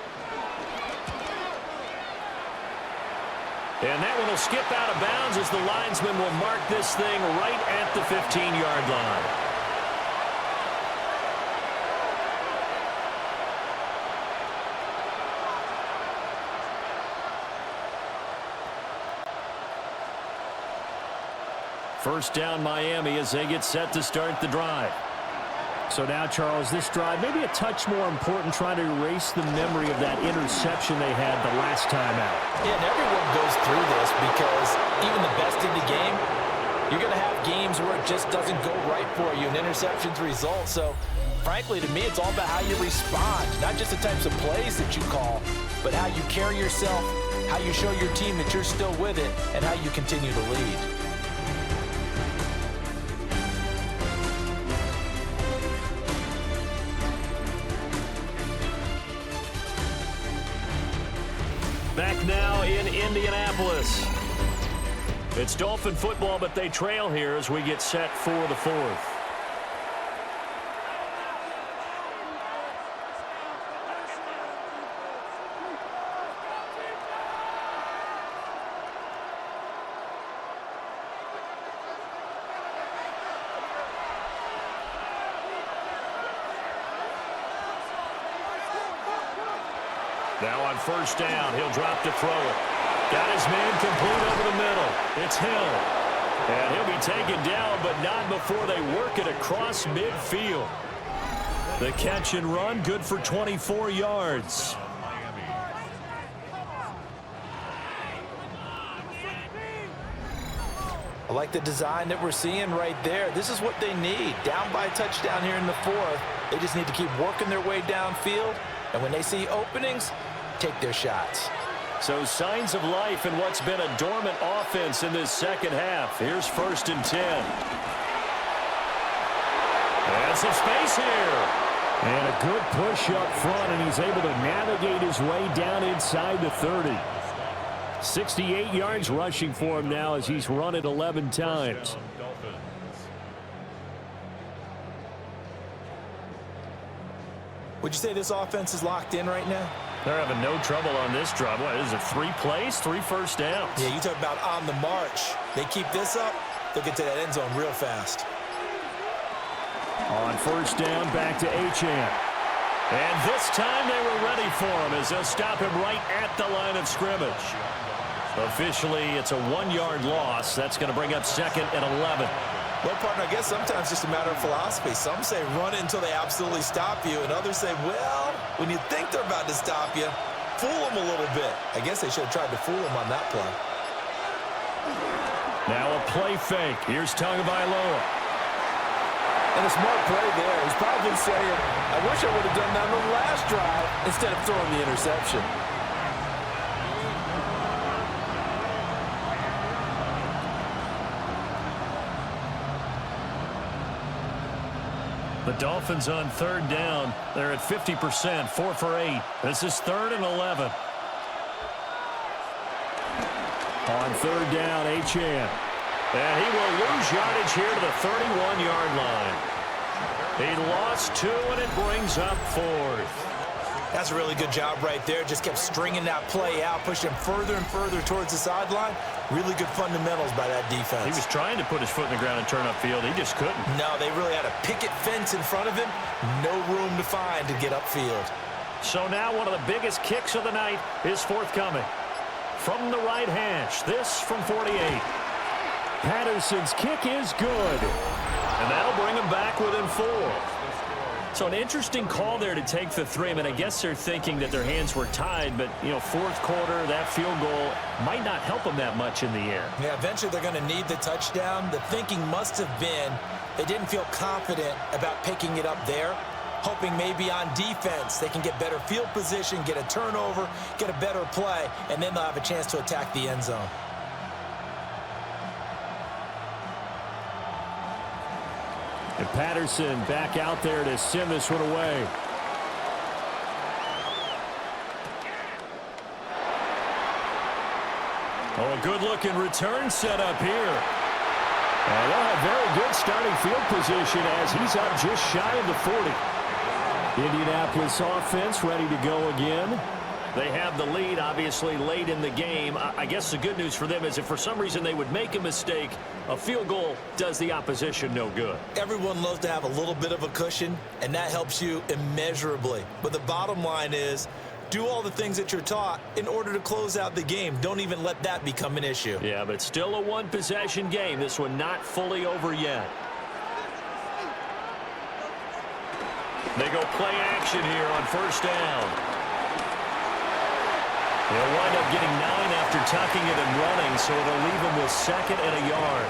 And that one will skip out of bounds as the linesman will mark this thing right at the 15-yard line. First down Miami as they get set to start the drive. So now, Charles, this drive maybe a touch more important, trying to erase the memory of that interception they had the last time out. Yeah, and everyone goes through this because even the best in the game, you're going to have games where it just doesn't go right for you and interceptions result. So frankly, to me, it's all about how you respond, not just the types of plays that you call, but how you carry yourself, how you show your team that you're still with it, and how you continue to lead. Back now in Indianapolis. It's Dolphin football, but they trail here as we get set for the fourth. Now on first down, he'll drop to throw it. Got his man complete over the middle. It's Hill. And he'll be taken down, but not before they work it across midfield. The catch and run, good for 24 yards. I like the design that we're seeing right there. This is what they need. Down by a touchdown here in the fourth. They just need to keep working their way downfield. And when they see openings, take their shots. So signs of life in what's been a dormant offense in this second half. Here's 1st and 10. And some space here. And a good push up front, and he's able to navigate his way down inside the 30. 68 yards rushing for him now as he's run it 11 times. Would you say this offense is locked in right now? They're having no trouble on this drive. What is it, 3 plays, 3 first downs? Yeah, you talk about on the march. They keep this up, they'll get to that end zone real fast. On first down, back to Achane. And this time they were ready for him as they'll stop him right at the line of scrimmage. Officially, it's a 1-yard loss. That's going to bring up 2nd and 11. Well, partner, I guess sometimes just a matter of philosophy. Some say run it until they absolutely stop you, and others say, well, when you think they're about to stop you, fool them a little bit. I guess they should have tried to fool them on that play. Now a play fake. Here's Tagovailoa. And a smart play there. He's probably saying, I wish I would have done that on the last drive instead of throwing the interception. The Dolphins on 3rd down. They're at 50%, 4 for 8. This is 3rd and 11. On 3rd down, Achane. And he will lose yardage here to the 31-yard line. He lost 2, and it brings up 4th. That's a really good job right there. Just kept stringing that play out, pushing him further and further towards the sideline. Really good fundamentals by that defense. He was trying to put his foot in the ground and turn upfield. He just couldn't. No, they really had a picket fence in front of him. No room to find to get upfield. So now one of the biggest kicks of the night is forthcoming. From the right hash, this from 48. Patterson's kick is good. And that'll bring him back within 4. So an interesting call there to take the 3. I mean, I guess they're thinking that their hands were tied, but, you know, 4th quarter, that field goal might not help them that much in the air. Yeah, eventually they're going to need the touchdown. The thinking must have been they didn't feel confident about picking it up there, hoping maybe on defense they can get better field position, get a turnover, get a better play, and then they'll have a chance to attack the end zone. And Patterson back out there to send this one away. Oh, a good-looking return set up here. And they'll have very good starting field position as he's up just shy of the 40. Indianapolis offense ready to go again. They have the lead, obviously, late in the game. I guess the good news for them is if for some reason they would make a mistake, a field goal does the opposition no good. Everyone loves to have a little bit of a cushion, and that helps you immeasurably. But the bottom line is, do all the things that you're taught in order to close out the game. Don't even let that become an issue. Yeah, but still a one-possession game. This one not fully over yet. They go play action here on first down. They'll wind up getting 9 after tucking it and running, so it'll leave them with 2nd and a yard.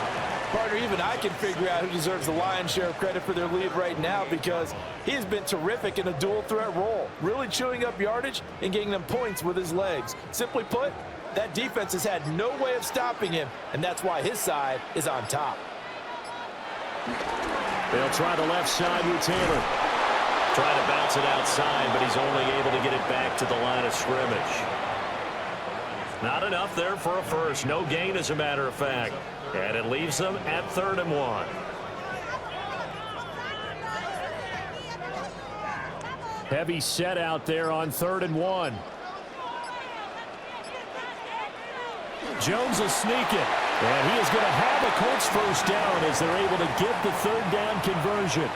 Partner, even I can figure out who deserves the lion's share of credit for their lead right now because he has been terrific in a dual threat role, really chewing up yardage and getting them points with his legs. Simply put, that defense has had no way of stopping him, and that's why his side is on top. They'll try the left side with Taylor. Trying to bounce it outside, but he's only able to get it back to the line of scrimmage. Not enough there for a first. No gain, as a matter of fact. And it leaves them at 3rd and 1. Heavy set out there on 3rd and 1. Jones will sneak it. And he is going to have a Colts first down as they're able to get the 3rd down conversion.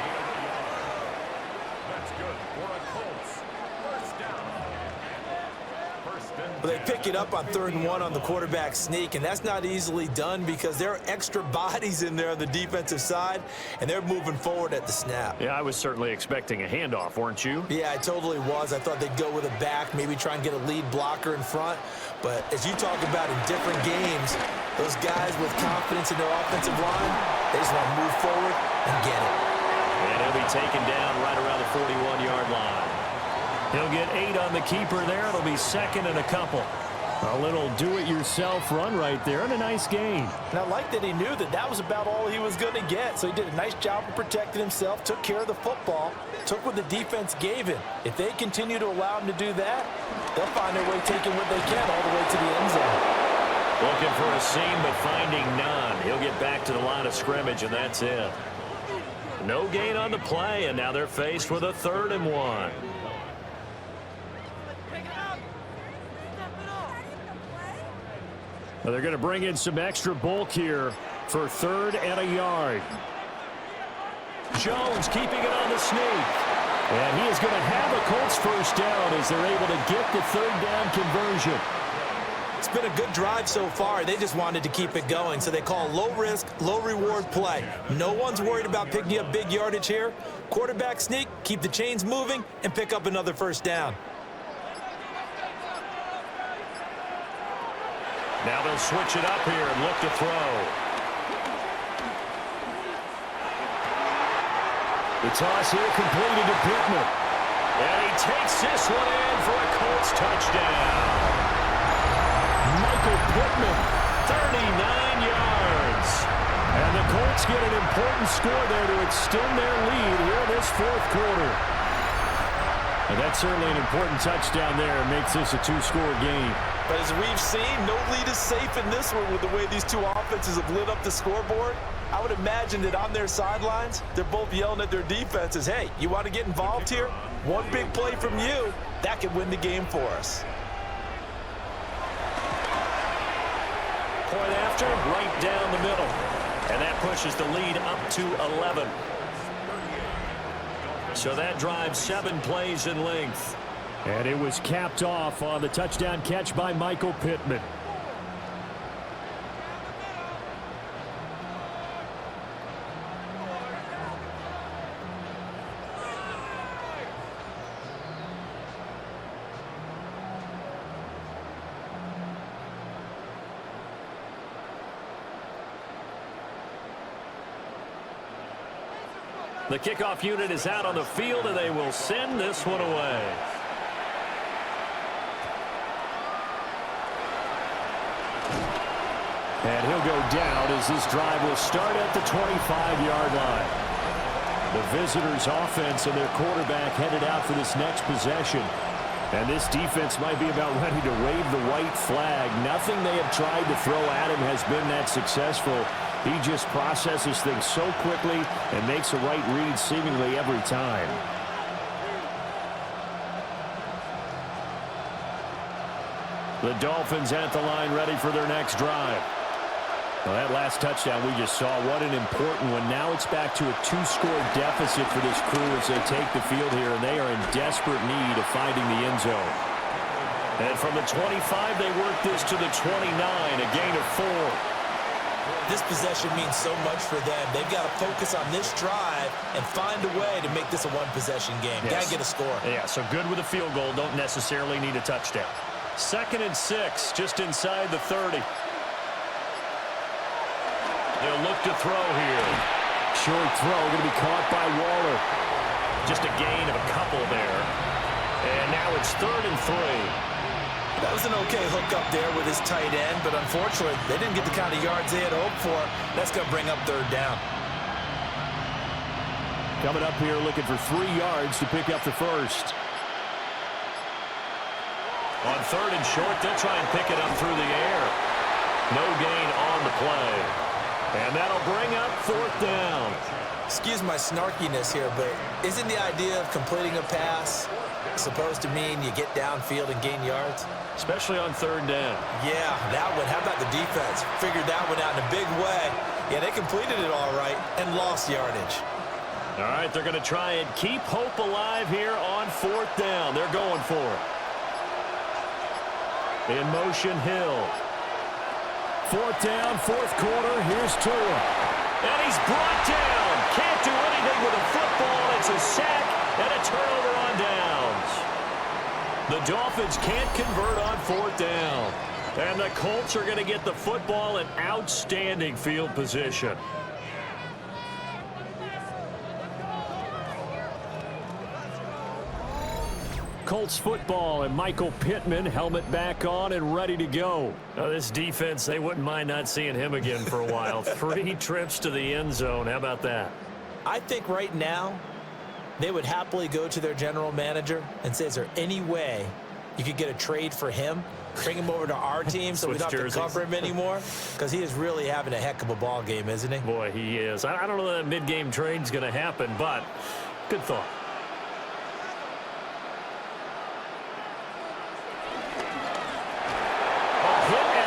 That's good for a Colts first down. Well, they pick it up on 3rd and 1 on the quarterback sneak, and that's not easily done because there are extra bodies in there on the defensive side, and they're moving forward at the snap. Yeah, I was certainly expecting a handoff, weren't you? Yeah, I totally was. I thought they'd go with a back, maybe try and get a lead blocker in front. But as you talk about in different games, those guys with confidence in their offensive line, they just want to move forward and get it. And he'll be taken down right around the 41-yard line. He'll get 8 on the keeper there. It'll be 2nd and a couple. A little do-it-yourself run right there and a nice gain. And I like that he knew that that was about all he was going to get. So he did a nice job of protecting himself, took care of the football, took what the defense gave him. If they continue to allow him to do that, they'll find their way taking what they can all the way to the end zone. Looking for a seam, but finding none. He'll get back to the line of scrimmage, and that's it. No gain on the play, and now they're faced with a 3rd and 1. Well, they're going to bring in some extra bulk here for 3rd and a yard. Jones keeping it on the sneak. And he is going to have a Colts first down as they're able to get the 3rd down conversion. It's been a good drive so far. They just wanted to keep it going, so they call low-risk, low-reward play. No one's worried about picking up big yardage here. Quarterback sneak, keep the chains moving, and pick up another first down. Now they'll switch it up here and look to throw. The toss here completed to Pittman. And he takes this one in for a Colts touchdown. Michael Pittman, 39 yards. And the Colts get an important score there to extend their lead here in this 4th quarter. And that's certainly an important touchdown there. It makes this a 2-score game. But as we've seen, no lead is safe in this one with the way these two offenses have lit up the scoreboard. I would imagine that on their sidelines, they're both yelling at their defenses, hey, you want to get involved here? One big play from you, that could win the game for us. Point after, right down the middle. And that pushes the lead up to 11. So that drives 7 plays in length. And it was capped off on the touchdown catch by Michael Pittman. The kickoff unit is out on the field, and they will send this one away. And he'll go down as this drive will start at the 25-yard line. The visitors' offense and their quarterback headed out for this next possession. And this defense might be about ready to wave the white flag. Nothing they have tried to throw at him has been that successful. He just processes things so quickly and makes the right read seemingly every time. The Dolphins at the line ready for their next drive. Well, that last touchdown we just saw, what an important one. Now it's back to a 2-score deficit for this crew as they take the field here, and they are in desperate need of finding the end zone. And from the 25, they work this to the 29, a gain of 4. This possession means so much for them. They've got to focus on this drive and find a way to make this a one-possession game. Yes. Got to get a score. Yeah, so good with a field goal. Don't necessarily need a touchdown. 2nd and 6, just inside the 30. They'll look to throw here. Short throw going to be caught by Waller. Just a gain of a couple there. And now it's 3rd and 3. That was an okay hook up there with his tight end, but unfortunately, they didn't get the kind of yards they had hoped for. That's going to bring up 3rd down. Coming up here looking for 3 yards to pick up the first. On 3rd and short, they'll try and pick it up through the air. No gain on the play. And that'll bring up 4th down. Excuse my snarkiness here, but isn't the idea of completing a pass supposed to mean you get downfield and gain yards? Especially on 3rd down. Yeah, that one. How about the defense? Figured that one out in a big way. Yeah, they completed it all right and lost yardage. All right, they're going to try and keep hope alive here on 4th down. They're going for it. In motion, Hill. 4th down, 4th quarter. Here's Tua. And he's brought down. Can't do anything with a football. It's a sack and a turnover on downs. The Dolphins can't convert on 4th down. And the Colts are going to get the football in outstanding field position. Colts football and Michael Pittman, helmet back on and ready to go. This defense, they wouldn't mind not seeing him again for a while. 3 trips to the end zone. How about that? I think right now they would happily go to their general manager and say, is there any way you could get a trade for him? Bring him over to our team so we don't have to cover him anymore? Because he is really having a heck of a ball game, isn't he? Boy, he is. I don't know that mid-game trade's going to happen, but good thought.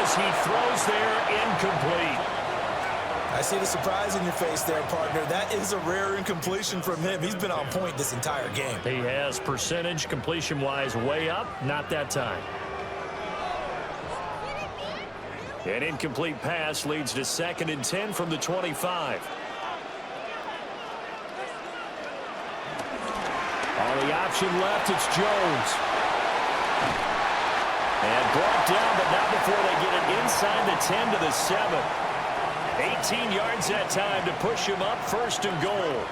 He throws there, incomplete. I see the surprise in your face there, partner. That is a rare incompletion from him. He's been on point this entire game. He has percentage, completion-wise, way up. Not that time. An incomplete pass leads to 2nd and 10 from the 25. On the option left, it's Jones. And brought down, but not before they get it inside the 10 to the 7. 18 yards that time to push him up, 1st and goal.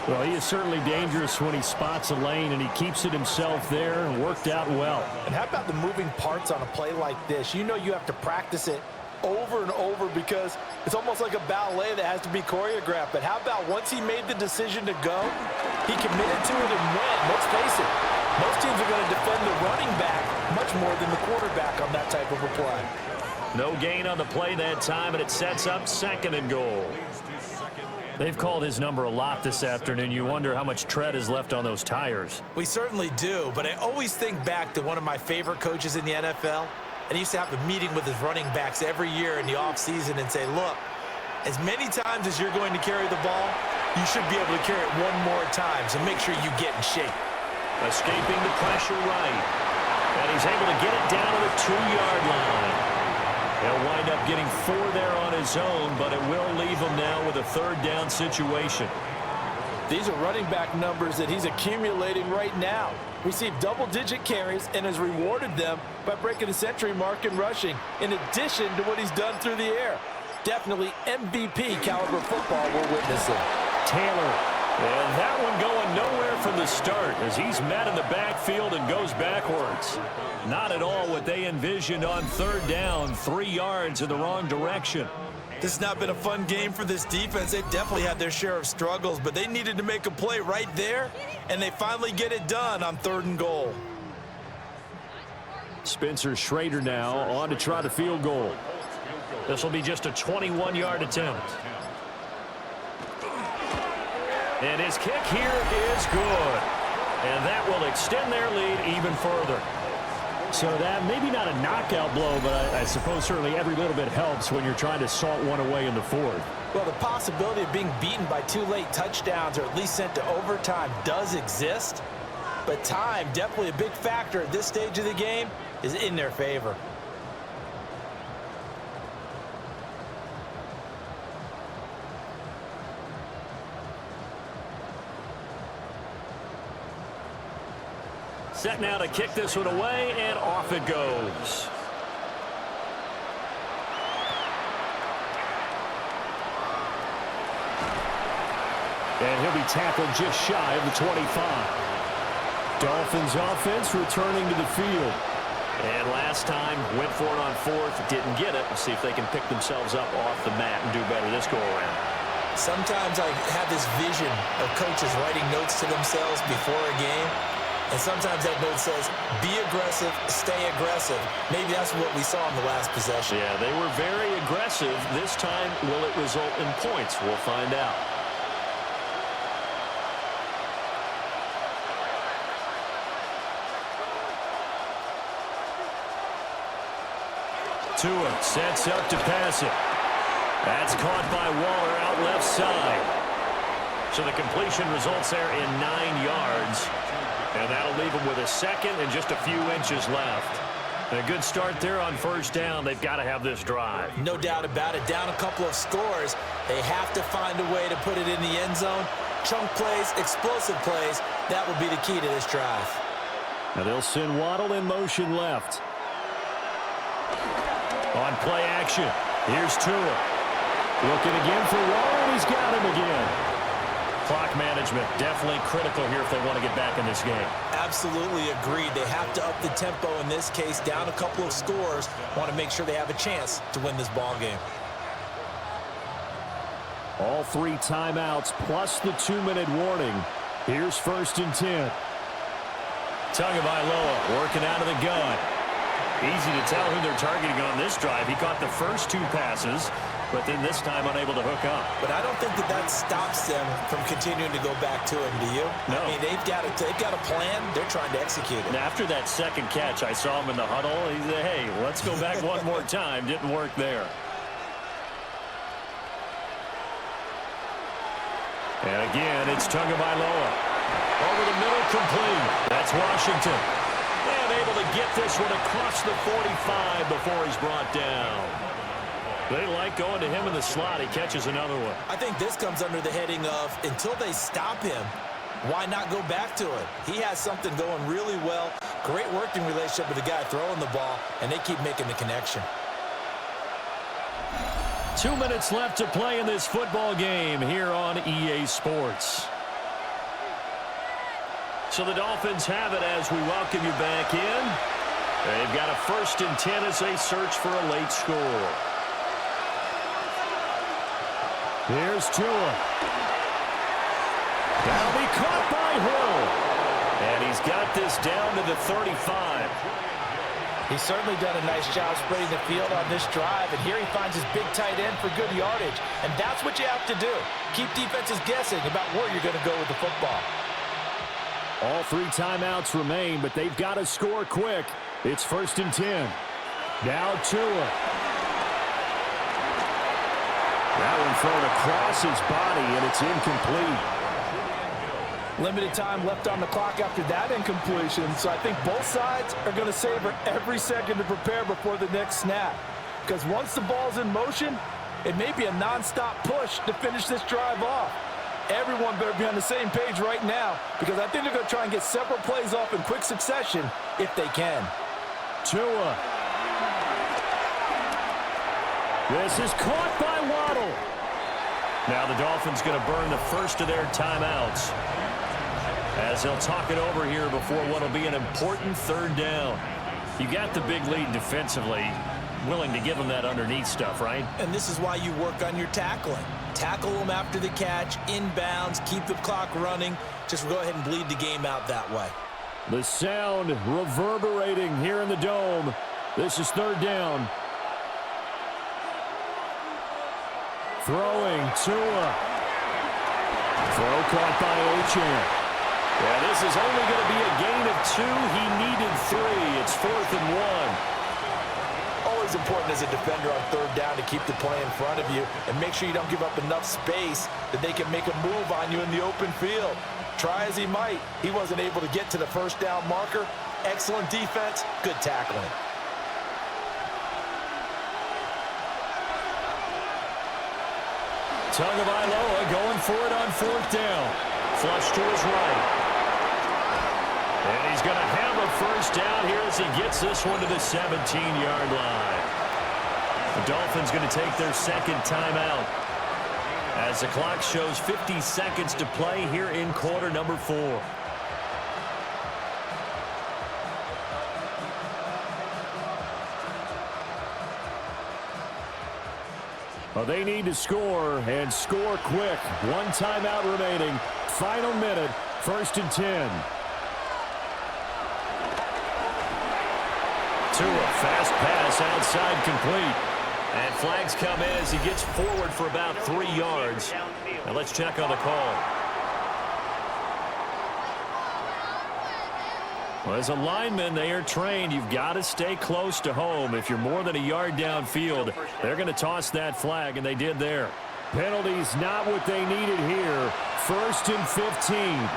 Well, he is certainly dangerous when he spots a lane, and he keeps it himself there and worked out well. And how about the moving parts on a play like this? You know you have to practice it over and over because it's almost like a ballet that has to be choreographed. But how about once he made the decision to go, he committed to it and went. Let's face it, most teams are going to defend the running back much more than the quarterback on that type of a play. No gain on the play that time, and it sets up 2nd and goal. They've called his number a lot this afternoon. You wonder how much tread is left on those tires. We certainly do, but I always think back to one of my favorite coaches in the NFL, and he used to have a meeting with his running backs every year in the offseason and say, look, as many times as you're going to carry the ball, you should be able to carry it one more time, so make sure you get in shape. Escaping the pressure right. And he's able to get it down to the 2-yard line. He'll wind up getting 4 there on his own, but it will leave him now with a 3rd down situation. These are running back numbers that he's accumulating right now. Received double-digit carries and has rewarded them by breaking the century mark in rushing, in addition to what he's done through the air. Definitely MVP caliber football we're witnessing. Taylor. And that one going nowhere from the start as he's met in the backfield and goes backwards. Not at all what they envisioned on 3rd down, 3 yards in the wrong direction. This has not been a fun game for this defense. They've definitely had their share of struggles, but they needed to make a play right there, and they finally get it done on 3rd and goal. Spencer Schrader now on to try the field goal. This will be just a 21-yard attempt. And his kick here is good. And that will extend their lead even further. So that maybe not a knockout blow, but I suppose certainly every little bit helps when you're trying to salt one away in the 4th. Well, the possibility of being beaten by 2 late touchdowns or at least sent to overtime does exist. But time, definitely a big factor at this stage of the game, is in their favor. Set now to kick this one away, and off it goes. And he'll be tackled just shy of the 25. Dolphins offense returning to the field. And last time, went for it on fourth, didn't get it. We'll see if they can pick themselves up off the mat and do better this go-around. Sometimes I have this vision of coaches writing notes to themselves before a game, and sometimes that note says, be aggressive, stay aggressive. Maybe that's what we saw in the last possession. Yeah, they were very aggressive. This time, will it result in points? We'll find out. Tua sets up to pass it. That's caught by Waller out left side. So the completion results there in 9 yards. And that'll leave them with a second and just a few inches left. And a good start there on first down. They've got to have this drive. No doubt about it. Down a couple of scores. They have to find a way to put it in the end zone. Chunk plays, explosive plays. That will be the key to this drive. Now they'll send Waddle in motion left. On play action, here's Tua. Looking again for Waller, and he's got him again. Clock management, definitely critical here if they want to get back in this game. Absolutely agreed. They have to up the tempo in this case, down a couple of scores. Want to make sure they have a chance to win this ball game. All 3 timeouts plus the 2-minute warning. Here's 1st and 10. Tagovailoa working out of the gun. Easy to tell who they're targeting on this drive. He caught the first 2 passes, but then this time unable to hook up. But I don't think that stops them from continuing to go back to him, do you? No. I mean, they've got a plan. They're trying to execute it. And after that second catch, I saw him in the huddle. He said, hey, let's go back one more time. Didn't work there. And again, it's Tagovailoa. Over the middle, complete. That's Washington. And able to get this one across the 45 before he's brought down. They like going to him in the slot. He catches another one. I think this comes under the heading of, until they stop him, why not go back to it? He has something going really well. Great working relationship with the guy throwing the ball, and they keep making the connection. 2 minutes left to play in this football game here on EA Sports. So the Dolphins have it as we welcome you back in. They've got a 1st and 10 as they search for a late score. Here's Tua. That'll be caught by Hill. And he's got this down to the 35. He's certainly done a nice job spreading the field on this drive, and here he finds his big tight end for good yardage. And that's what you have to do. Keep defenses guessing about where you're going to go with the football. All 3 timeouts remain, but they've got to score quick. It's 1st and 10. Now Tua. That one thrown across his body, and it's incomplete. Limited time left on the clock after that incompletion, so I think both sides are going to savor every second to prepare before the next snap. Because once the ball's in motion, it may be a nonstop push to finish this drive off. Everyone better be on the same page right now, because I think they're going to try and get several plays off in quick succession if they can. Tua. This is caught by Waddle. Now the Dolphins going to burn the first of their timeouts as they'll talk it over here before what will be an important 3rd down. You got the big lead defensively, willing to give them that underneath stuff, right? And this is why you work on your tackling. Tackle them after the catch, inbounds, keep the clock running. Just go ahead and bleed the game out that way. The sound reverberating here in the dome. This is 3rd down. Throwing Tua. Throw caught by Achane. Yeah, this is only going to be a gain of 2. He needed 3. It's 4th and 1. Always important as a defender on 3rd down to keep the play in front of you and make sure you don't give up enough space that they can make a move on you in the open field. Try as he might, he wasn't able to get to the 1st down marker. Excellent defense, good tackling. Tagovailoa going for it on 4th down. Flush to his right. And he's going to have a 1st down here as he gets this one to the 17-yard line. The Dolphins going to take their 2nd timeout. As the clock shows 50 seconds to play here in quarter number 4. Well, they need to score, and score quick. One timeout remaining. Final minute, 1st and 10. Tua, fast pass outside, complete. And flags come in as he gets forward for about 3 yards. Now let's check on the call. Well, as a lineman, they are trained. You've got to stay close to home. If you're more than a yard downfield, they're going to toss that flag, and they did there. Penalties not what they needed here. 1st and 15.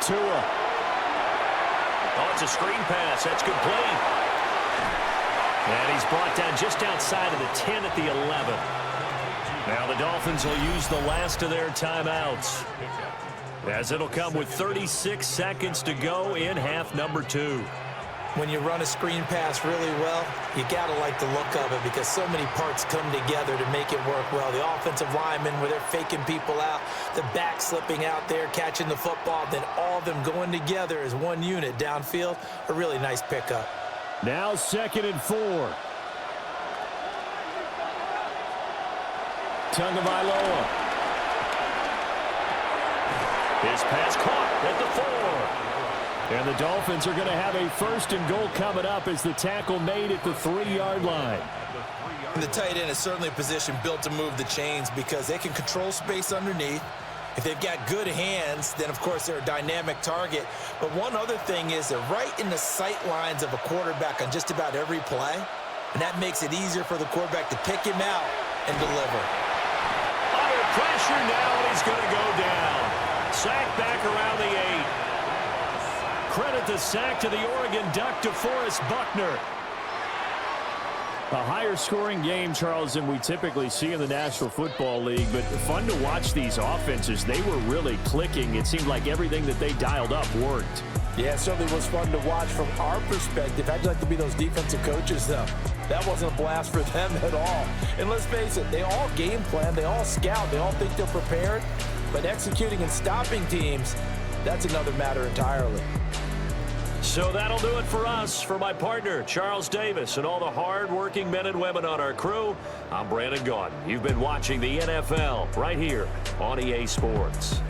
Tua. Oh, it's a screen pass. That's complete. And he's brought down just outside of the 10 at the 11. Now the Dolphins will use the last of their timeouts, as it'll come with 36 seconds to go in half number 2. When you run a screen pass really well, you got to like the look of it because so many parts come together to make it work well. The offensive linemen, where they're faking people out, the back slipping out there, catching the football, then all of them going together as one unit downfield. A really nice pickup. Now 2nd and 4. Tagovailoa. His pass caught at the 4. And the Dolphins are going to have a 1st and goal coming up as the tackle made at the 3-yard line. And the tight end is certainly a position built to move the chains because they can control space underneath. If they've got good hands, then, of course, they're a dynamic target. But one other thing is they're right in the sight lines of a quarterback on just about every play, and that makes it easier for the quarterback to pick him out and deliver. Under pressure now, and he's going to go down. Sack back around the 8. Credit the sack to the Oregon Duck, DeForest Buckner. A higher-scoring game, Charles, than we typically see in the National Football League, but fun to watch these offenses. They were really clicking. It seemed like everything that they dialed up worked. Yeah, it certainly was fun to watch from our perspective. How'd you like to be those defensive coaches, though? That wasn't a blast for them at all. And let's face it, they all game plan, they all scout, they all think they're prepared, but executing and stopping teams, that's another matter entirely. So that'll do it for us. For my partner, Charles Davis, and all the hard-working men and women on our crew, I'm Brandon Gaudin. You've been watching the NFL right here on EA Sports.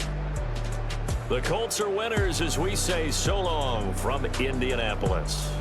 The Colts are winners as we say so long from Indianapolis.